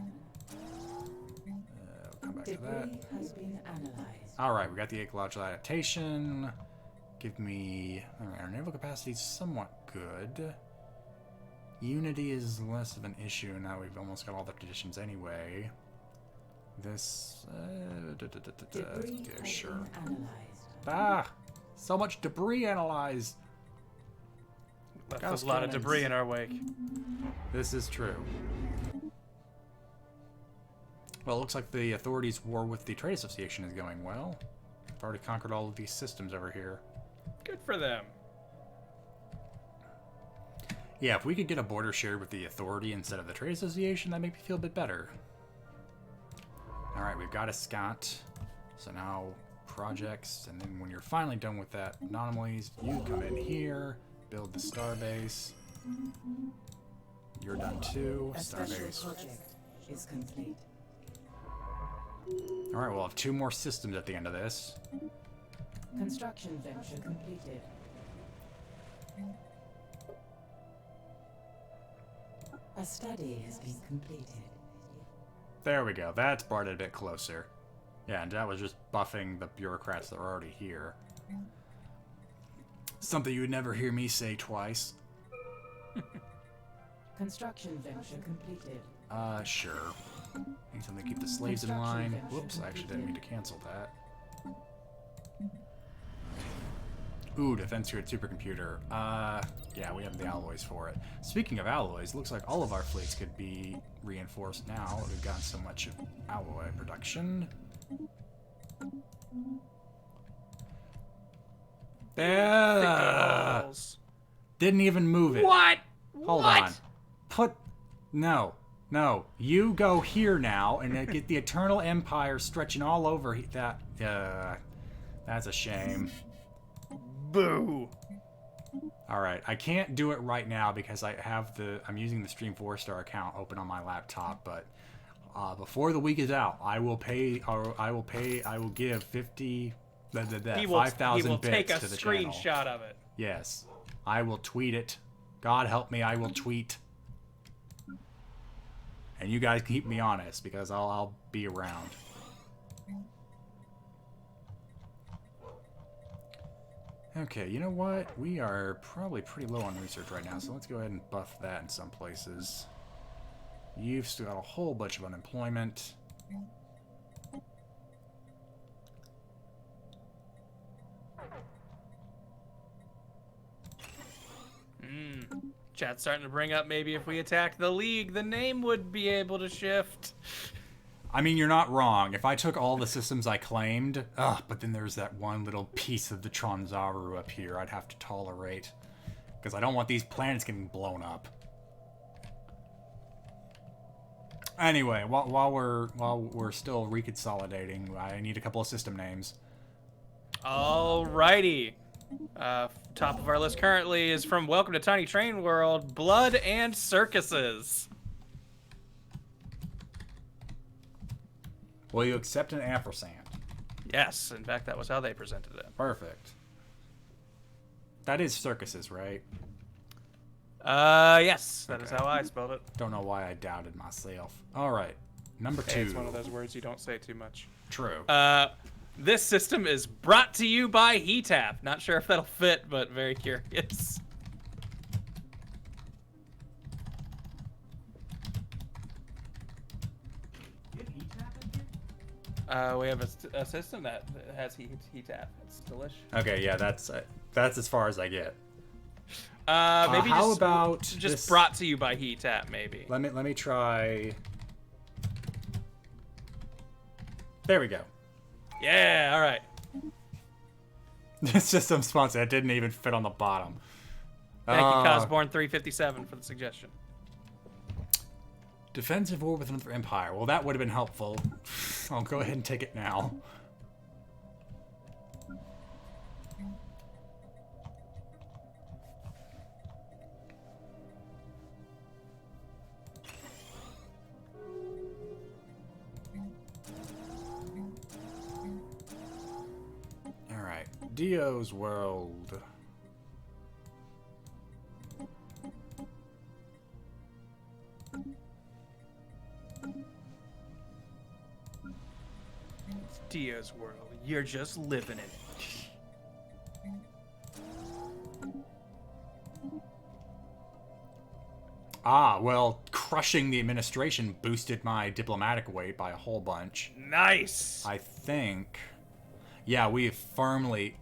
Come back to that. Debris has been analyzed. Alright, we got the ecological adaptation. Give me... Alright, our naval capacity is somewhat good. Unity is less of an issue now we've almost got all the traditions anyway. This... yeah, sure. Ah! So much debris analyzed! Left a lot of debris in our wake. This is true. Well, it looks like the authorities' war with the Trade Association is going well. We've already conquered all of these systems over here. Good for them. Yeah, if we could get a border shared with the authority instead of the Trade Association, that'd make me feel a bit better. Alright, we've got a scout. So now projects, and then when you're finally done with that anomalies, you come in here, build the starbase. You're done too. A special Starbase. project is complete. Alright, we'll have 2 more systems at the end of this. Construction venture completed. A study has been completed. There we go. That's brought it a bit closer. Yeah, and that was just buffing the bureaucrats that are already here. Something you would never hear me say twice. Construction venture completed. Sure. Need something to keep the slaves in line. Whoops, I actually didn't mean to cancel that. Ooh, defense grid supercomputer. Yeah, we have the alloys for it. Speaking of alloys, looks like all of our fleets could be reinforced now that we've gotten so much alloy production. Didn't even move it. What? Hold on. No. No. You go here now and get the Eternal Empire stretching all over that. That's a shame. Boo. Alright, I can't do it right now because I'm using the Stream 4-star account open on my laptop, but before the week is out, I will give 5,000 bits to the channel. He will take a screenshot of it. Yes. I will tweet it. God help me, I will tweet. And you guys keep me honest, because I'll be around. Okay, you know what? We are probably pretty low on research right now, so let's go ahead and buff that in some places. You've still got a whole bunch of unemployment. Chat's starting to bring up maybe if we attack the League, the name would be able to shift. I mean, you're not wrong. If I took all the systems I claimed, but then there's that one little piece of the Tronzaru up here I'd have to tolerate. Because I don't want these planets getting blown up. Anyway, while we're still reconsolidating, I need a couple of system names. Alrighty. Top of our list currently is from Welcome to Tiny Train World, Blood and Circuses. Will you accept an ampersand? Yes, in fact, that was how they presented it. Perfect. That is circuses, right? Yes, that is Okay. how I spelled it. Don't know why I doubted myself. All right, number 2. Hey, it's one of those words you don't say too much. True. This system is brought to you by Heatap. Not sure if that'll fit, but very curious. We have a system that has Heatap. It's delish. Okay, yeah, that's as far as I get. Maybe how just, about just this- brought to you by Heatap, maybe. Let me try. There we go. Yeah, all right. This system sponsor that didn't even fit on the bottom. Thank you, Cosborn357, for the suggestion. Defensive war with another empire. Well, that would have been helpful. I'll go ahead and take it now. Alright, Dio's world. It's Dio's world. You're just living in it. Ah, well, crushing the administration boosted my diplomatic weight by a whole bunch. Nice. I think. Yeah, we have firmly.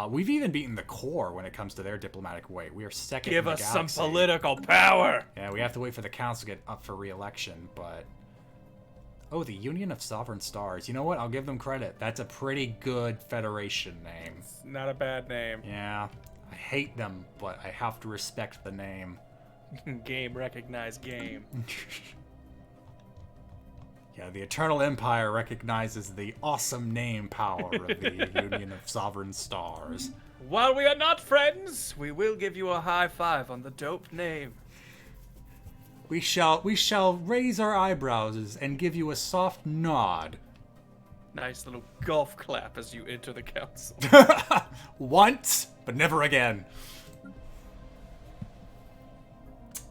We've even beaten the core when it comes to their diplomatic weight. We are second Give in the us some galaxy. political power. Yeah, we have to wait for the council to get up for re-election, but. Oh, the Union of Sovereign Stars. You know what? I'll give them credit. That's a pretty good Federation name. Not a bad name. Yeah, I hate them, but I have to respect the name. Game recognized game. Yeah, the Eternal Empire recognizes the awesome name power of the Union of Sovereign Stars. While we are not friends, we will give you a high five on the dope name. We shall raise our eyebrows and give you a soft nod. Nice little golf clap as you enter the council. Once, but never again.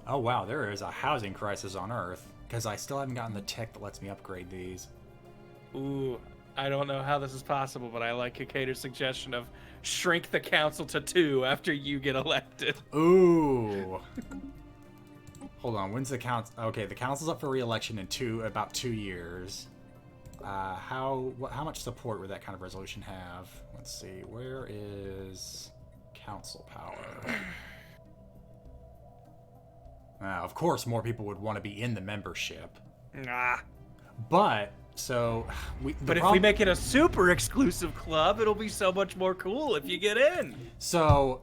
Oh wow, there is a housing crisis on Earth. Because I still haven't gotten the tech that lets me upgrade these. Ooh, I don't know how this is possible, but I like Kakeda's suggestion of shrink the council to 2 after you get elected. Ooh. Hold on, when's the council? Okay, the council's up for re-election in about 2 years. How much support would that kind of resolution have? Let's see, where is council power? Of course, more people would want to be in the membership. Nah. But, so... But if we make it a super exclusive club, it'll be so much more cool if you get in. So,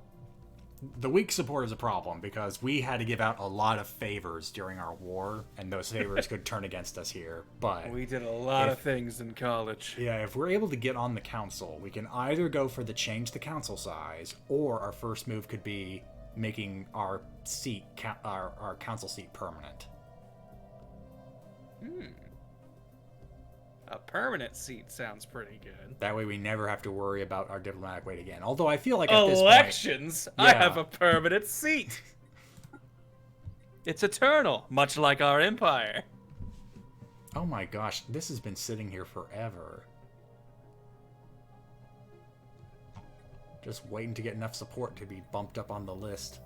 the weak support is a problem, because we had to give out a lot of favors during our war, and those favors could turn against us here. But We did a lot of things in college. yeah, if we're able to get on the council, we can either go for the change the council size, or our first move could be making our seat, our council seat permanent. A permanent seat sounds pretty good. That way we never have to worry about our diplomatic weight again. Although I feel like at this point... Elections? I Yeah. have a permanent seat. It's eternal, much like our empire. Oh my gosh, this has been sitting here forever. Just waiting to get enough support to be bumped up on the list.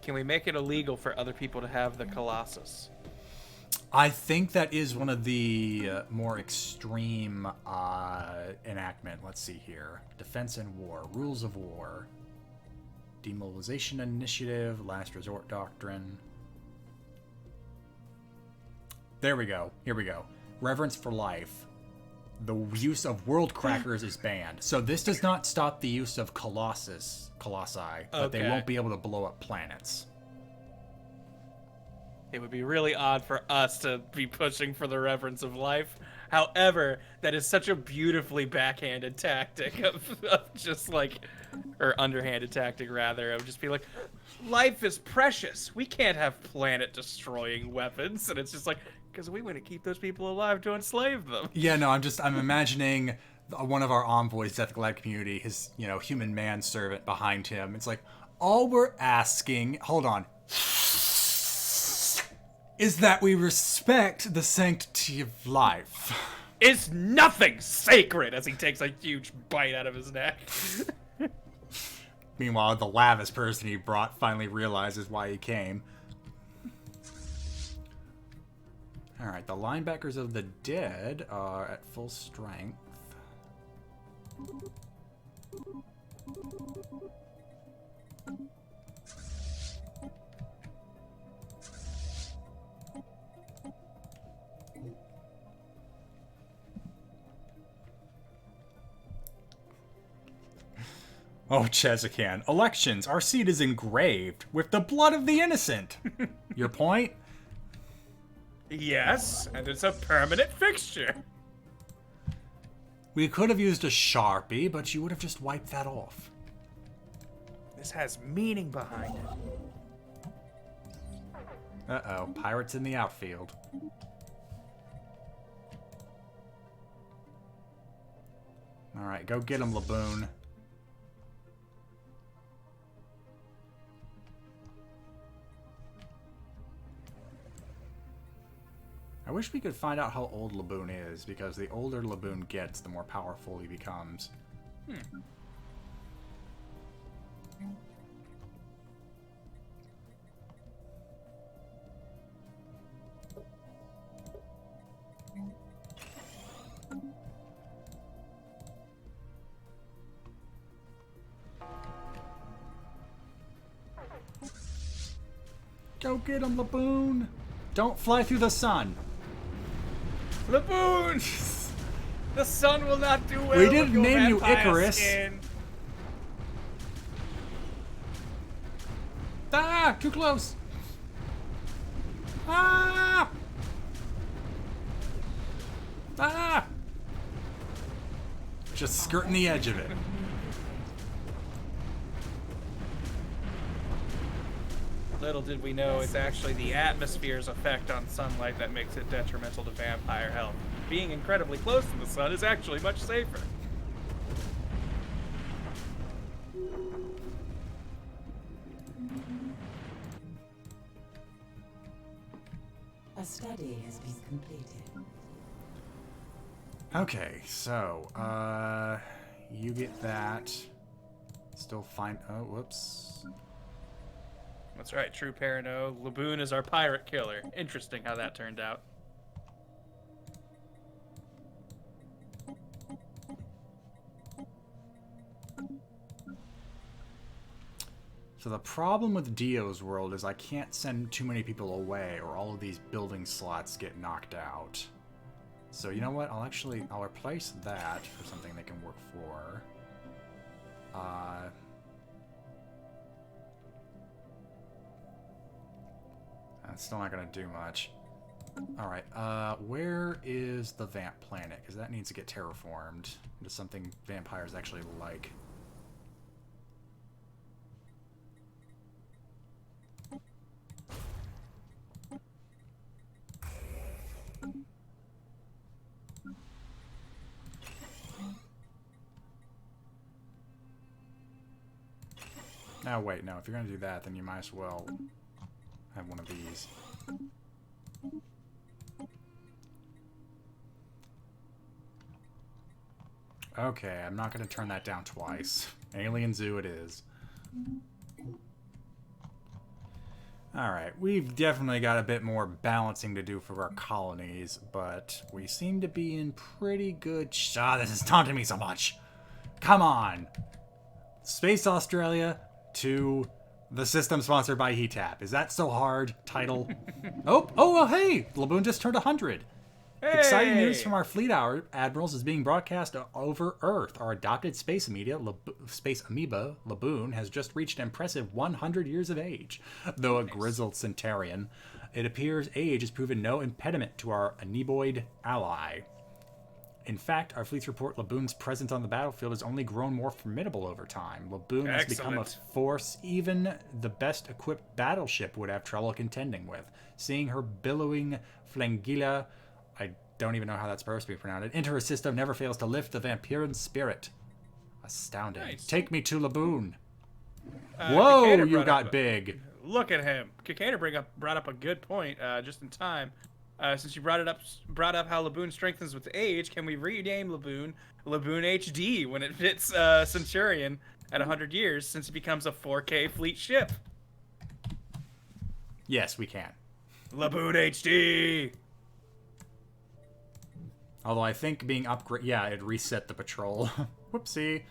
Can we make it illegal for other people to have the Colossus? I think that is one of the more extreme enactment. Let's see here. Defense and war. Rules of war. Demobilization initiative. Last resort doctrine. There we go. Here we go. Reverence for life. The use of world crackers is banned. So this does not stop the use of colossi, but they won't be able to blow up planets. It would be really odd for us to be pushing for the reverence of life. However, that is such a beautifully backhanded tactic of just like, or underhanded tactic rather, of just be like, life is precious. We can't have planet-destroying weapons. And it's just like, because we want to keep those people alive to enslave them. Yeah, no, I'm imagining one of our envoys at the Galactic community, his, human manservant behind him. It's like, all we're asking, hold on, is that we respect the sanctity of life. Is nothing sacred, as he takes a huge bite out of his neck. Meanwhile, the lavish person he brought finally realizes why he came. Alright, the linebackers of the dead are at full strength. Oh, Chezakan. Elections. Our seat is engraved with the blood of the innocent. Your point? Yes, and it's a permanent fixture. We could have used a Sharpie, but you would have just wiped that off. This has meaning behind it. Uh-oh. Pirates in the outfield. Alright, go get him, Laboon. I wish we could find out how old Laboon is, because the older Laboon gets, the more powerful he becomes. Go get him, Laboon! Don't fly through the sun! Laboon! The sun will not do well. We didn't name you Icarus. Skin. Ah! Too close! Ah! Ah! Just skirting the edge of it. Little did we know, it's actually the atmosphere's effect on sunlight that makes it detrimental to vampire health. Being incredibly close to the sun is actually much safer. A study has been completed. Okay, so, you get that. Still fine. Oh, whoops. That's right, true Parano. Laboon is our pirate killer. Interesting how that turned out. So the problem with Dio's world is I can't send too many people away or all of these building slots get knocked out. So you know what? I'll replace that for something they can work for. That's still not gonna do much. Alright, where is the vamp planet? Because that needs to get terraformed into something vampires actually like. Now wait, no, if you're gonna do that, then you might as well have one of these. Okay, I'm not going to turn that down twice. Alien Zoo it is. Alright, we've definitely got a bit more balancing to do for our colonies, but we seem to be in pretty good this is taunting me so much. Come on! Space Australia to the system sponsored by HETAP. Is that so hard? Title? Oh, hey! Laboon just turned 100. Hey! Exciting news from our fleet admirals is being broadcast over Earth. Our adopted space amoeba, Laboon, has just reached an impressive 100 years of age. Though a grizzled centurion, it appears age has proven no impediment to our amoeboid ally. In fact, our fleets report Laboon's presence on the battlefield has only grown more formidable over time. Laboon has become a force even the best equipped battleship would have trouble contending with. Seeing her billowing flangilla, I don't even know how that's supposed to be pronounced, into her system never fails to lift the Vampiran spirit. Astounding. Nice. Take me to Laboon. Whoa, you got big. Look at him. Kikator brought up a good point just in time. Since you brought up how Laboon strengthens with age, can we rename Laboon HD when it fits Centurion at 100 years, since it becomes a 4K fleet ship? Yes, we can. Laboon HD. Although I think being upgrade, yeah, it reset the patrol. Whoopsie.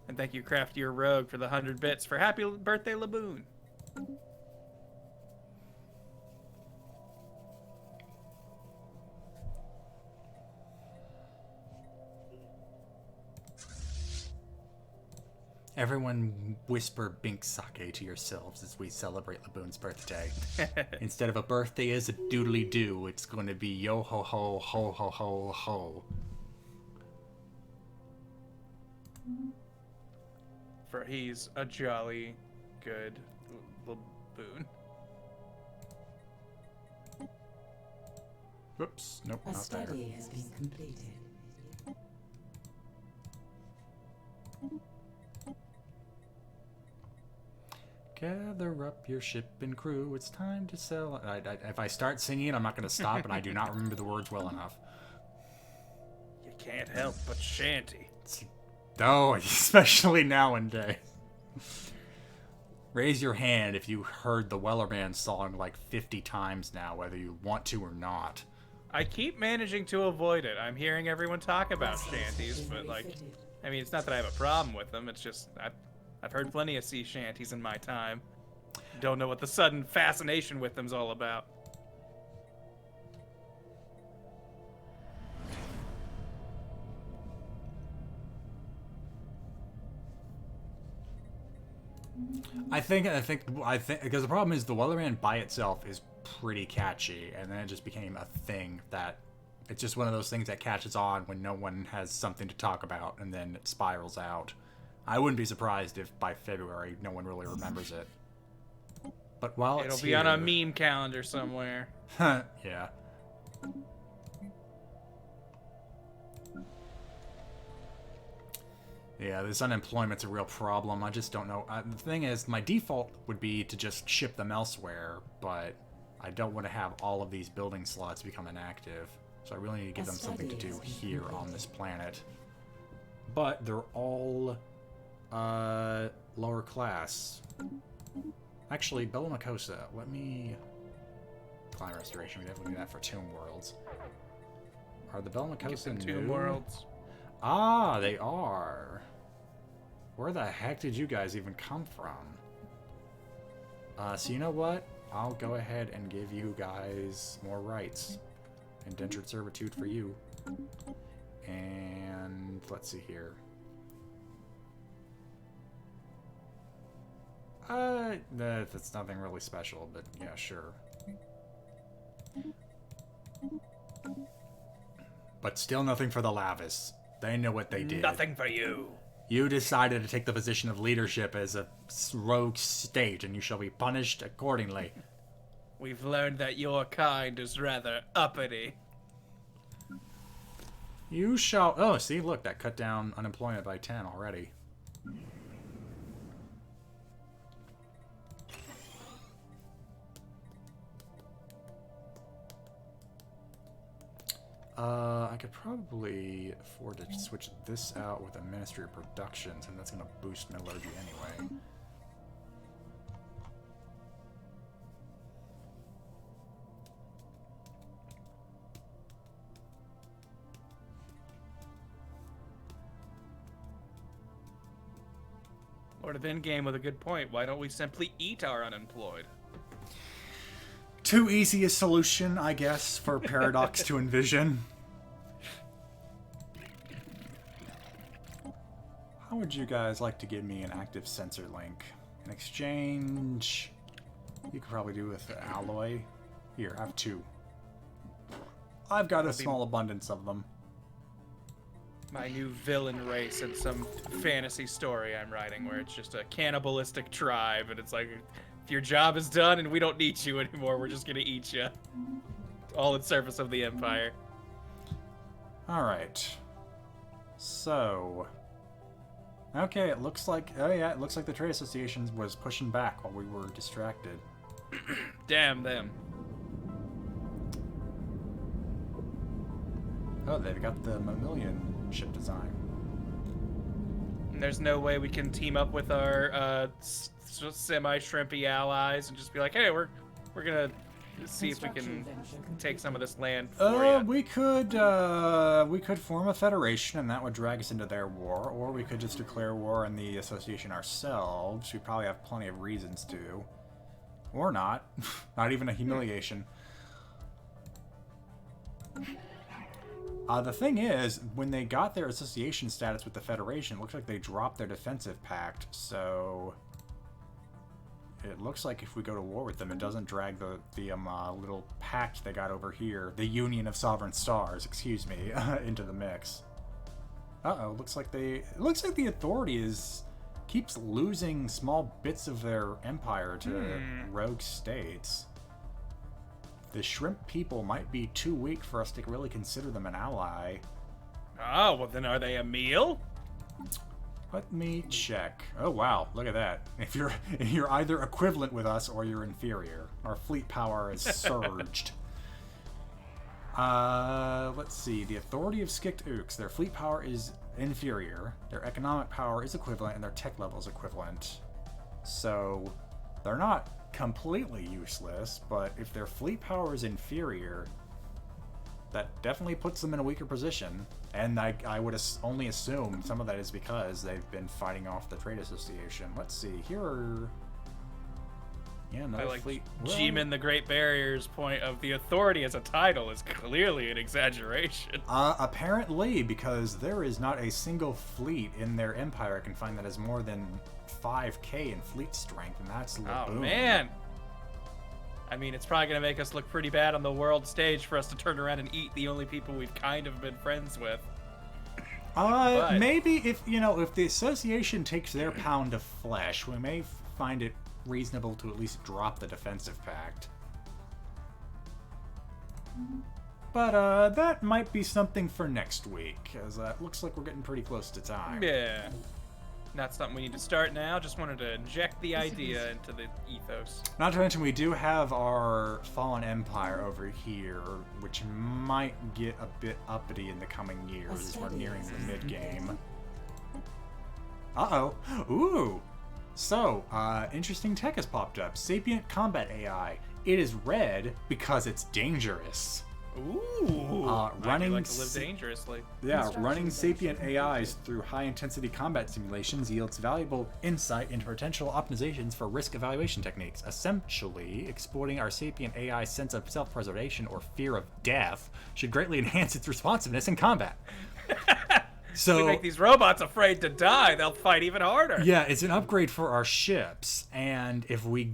And thank you, Crafty or Rogue, for the 100 bits for happy birthday, Laboon. Everyone whisper Bink Sake to yourselves as we celebrate Laboon's birthday. Instead of a birthday is a doodly doo, it's going to be yo ho ho ho ho ho ho. For he's a jolly good Laboon. Whoops, nope, A not there. study has been completed. Gather up your ship and crew, it's time to sail. If I start singing, I'm not going to stop, and I do not remember the words well enough. You can't help but shanty. Oh, especially nowadays. Raise your hand if you heard the Wellerman song like 50 times now, whether you want to or not. I keep managing to avoid it. I'm hearing everyone talk about shanties, but like, I mean, it's not that I have a problem with them. It's just I've heard plenty of sea shanties in my time. Don't know what the sudden fascination with them's all about. I think because the problem is the Wellerman by itself is pretty catchy, and then it just became a thing that it's just one of those things that catches on when no one has something to talk about, and then it spirals out. I wouldn't be surprised if by February no one really remembers it. But while it'll be on a meme calendar somewhere. Yeah. Yeah, this unemployment's a real problem. I just don't know. The thing is, my default would be to just ship them elsewhere, but I don't want to have all of these building slots become inactive. So I really need to give them something to do here on this planet. But they're all lower class. Actually, Bellomacosa, let me... Climate restoration, we definitely do that for Tomb Worlds. Are the Bellomacosa new? Tomb Worlds. Ah, they are. Where the heck did you guys even come from? So you know what? I'll go ahead and give you guys more rights. Indentured servitude for you. And let's see here. That's nothing really special, but yeah, sure. But still nothing for the Lavis. They know what they did. Nothing for you. You decided to take the position of leadership as a rogue state, and you shall be punished accordingly. We've learned that your kind is rather uppity. You shall... Oh, see, look, that cut down unemployment by 10 already. I could probably afford to switch this out with a Ministry of Productions, and that's going to boost metallurgy anyway. Lord of In-Game with a good point. Why don't we simply eat our unemployed? Too easy a solution, I guess, for Paradox to envision. How would you guys like to give me an active sensor link? In exchange, you could probably do with alloy. Here, I have 2. I've got a small abundance of them. My new villain race in some fantasy story I'm writing where it's just a cannibalistic tribe, and it's like, if your job is done and we don't need you anymore, we're just gonna eat you. All in service of the Empire. Alright. So... okay, it looks like... oh yeah, it looks like the Trade Association was pushing back while we were distracted. Damn them. Oh, they've got the mammalian ship design. And there's no way we can team up with our semi-shrimpy allies and just be like, hey, we're gonna see if we can take some of this land for you. We could form a federation, and that would drag us into their war, or we could just declare war on the association ourselves. We probably have plenty of reasons to. Or not. Not even a humiliation. The thing is, when they got their association status with the Federation, it looks like they dropped their defensive pact, so... it looks like if we go to war with them, it doesn't drag the little pact they got over here, the Union of Sovereign Stars, excuse me, into the mix. Uh-oh, looks like the Authority keeps losing small bits of their empire to rogue states. The shrimp people might be too weak for us to really consider them an ally. Oh, well then are they a meal? Let me check. Oh wow, look at that. If you're either equivalent with us or you're inferior. Our fleet power is surged. Let's see. The Authority of Skikt Ooks. Their fleet power is inferior. Their economic power is equivalent, and their tech level is equivalent. So they're not completely useless, but if their fleet power is inferior, that definitely puts them in a weaker position. And I would only assume some of that is because they've been fighting off the Trade Association. Let's see. Here are... yeah, another I like fleet. G-Man the Great Barrier's point of the Authority as a title is clearly an exaggeration. Apparently, because there is not a single fleet in their empire I can find that has more than 5k in fleet strength, and that's Oh, Laboon. man. I mean, it's probably going to make us look pretty bad on the world stage for us to turn around and eat the only people we've kind of been friends with. But Maybe if the association takes their pound of flesh, we may find it reasonable to at least drop the defensive pact. But that might be something for next week, as it looks like we're getting pretty close to time. Yeah. Not something we need to start now. Just wanted to inject the idea into the ethos. Not to mention, we do have our Fallen Empire over here, which might get a bit uppity in the coming years as we're nearing the mid-game. Uh-oh. Ooh! So, interesting tech has popped up. Sapient Combat AI. It is red because it's dangerous. Ooh. Running like to live dangerously. Yeah, running sapient AIs through high-intensity combat simulations yields valuable insight into potential optimizations for risk evaluation techniques. Essentially, exploiting our sapient AI's sense of self-preservation or fear of death should greatly enhance its responsiveness in combat. So, we make these robots afraid to die, they'll fight even harder. Yeah, it's an upgrade for our ships, and if we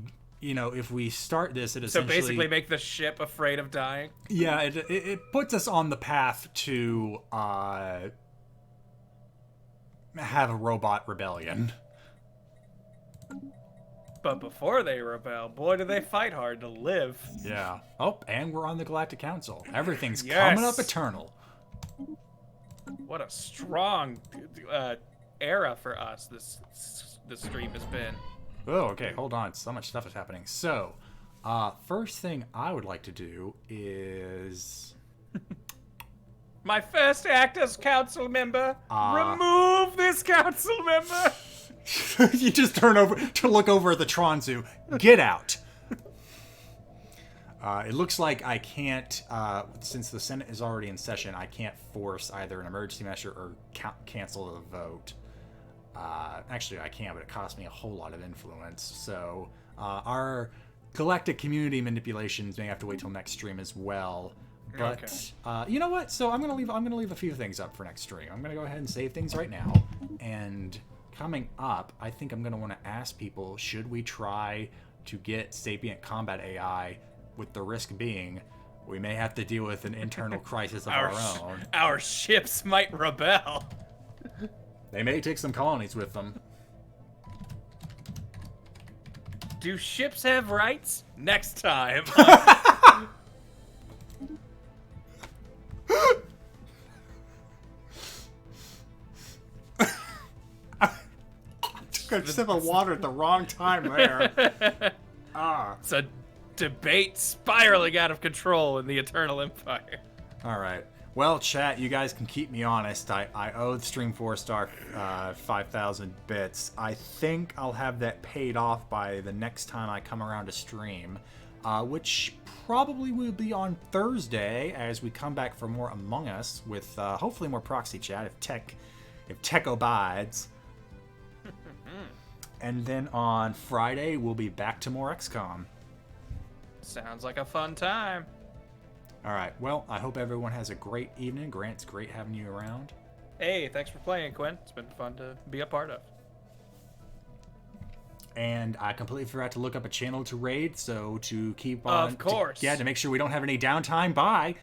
start this, it essentially... So basically make the ship afraid of dying? Yeah, it puts us on the path to have a robot rebellion. But before they rebel, boy, do they fight hard to live. Yeah. Oh, and we're on the Galactic Council. Everything's Yes. coming up eternal. What a strong era for us this stream has been. Oh, okay, hold on. So much stuff is happening. So, first thing I would like to do is... My first act as council member. Ah. Remove this council member. You just turn over to look over at the Tron Zoo. Get out. It looks like I can't, since the Senate is already in session, I can't force either an emergency measure or cancel the vote. Actually, I can, but it costs me a whole lot of influence. So our galactic community manipulations may have to wait till next stream as well. But you know what? So I'm gonna leave a few things up for next stream. I'm gonna go ahead and save things right now. And coming up, I think I'm gonna want to ask people: should we try to get sapient combat AI? With the risk being, we may have to deal with an internal crisis of our own. Our ships might rebel. They may take some colonies with them. Do ships have rights? Next time. Took a sip of water at the wrong time there. It's a debate spiraling out of control in the Eternal Empire. All right. Well, chat, you guys can keep me honest. I owe the Stream 4-star 5,000 bits. I think I'll have that paid off by the next time I come around to stream, which probably will be on Thursday as we come back for more Among Us with hopefully more proxy chat if tech abides. And then on Friday, we'll be back to more XCOM. Sounds like a fun time. All right. Well, I hope everyone has a great evening. Grant, it's great having you around. Hey, thanks for playing, Quinn. It's been fun to be a part of. And I completely forgot to look up a channel to raid, so to keep on... Of course. To make sure we don't have any downtime. Bye.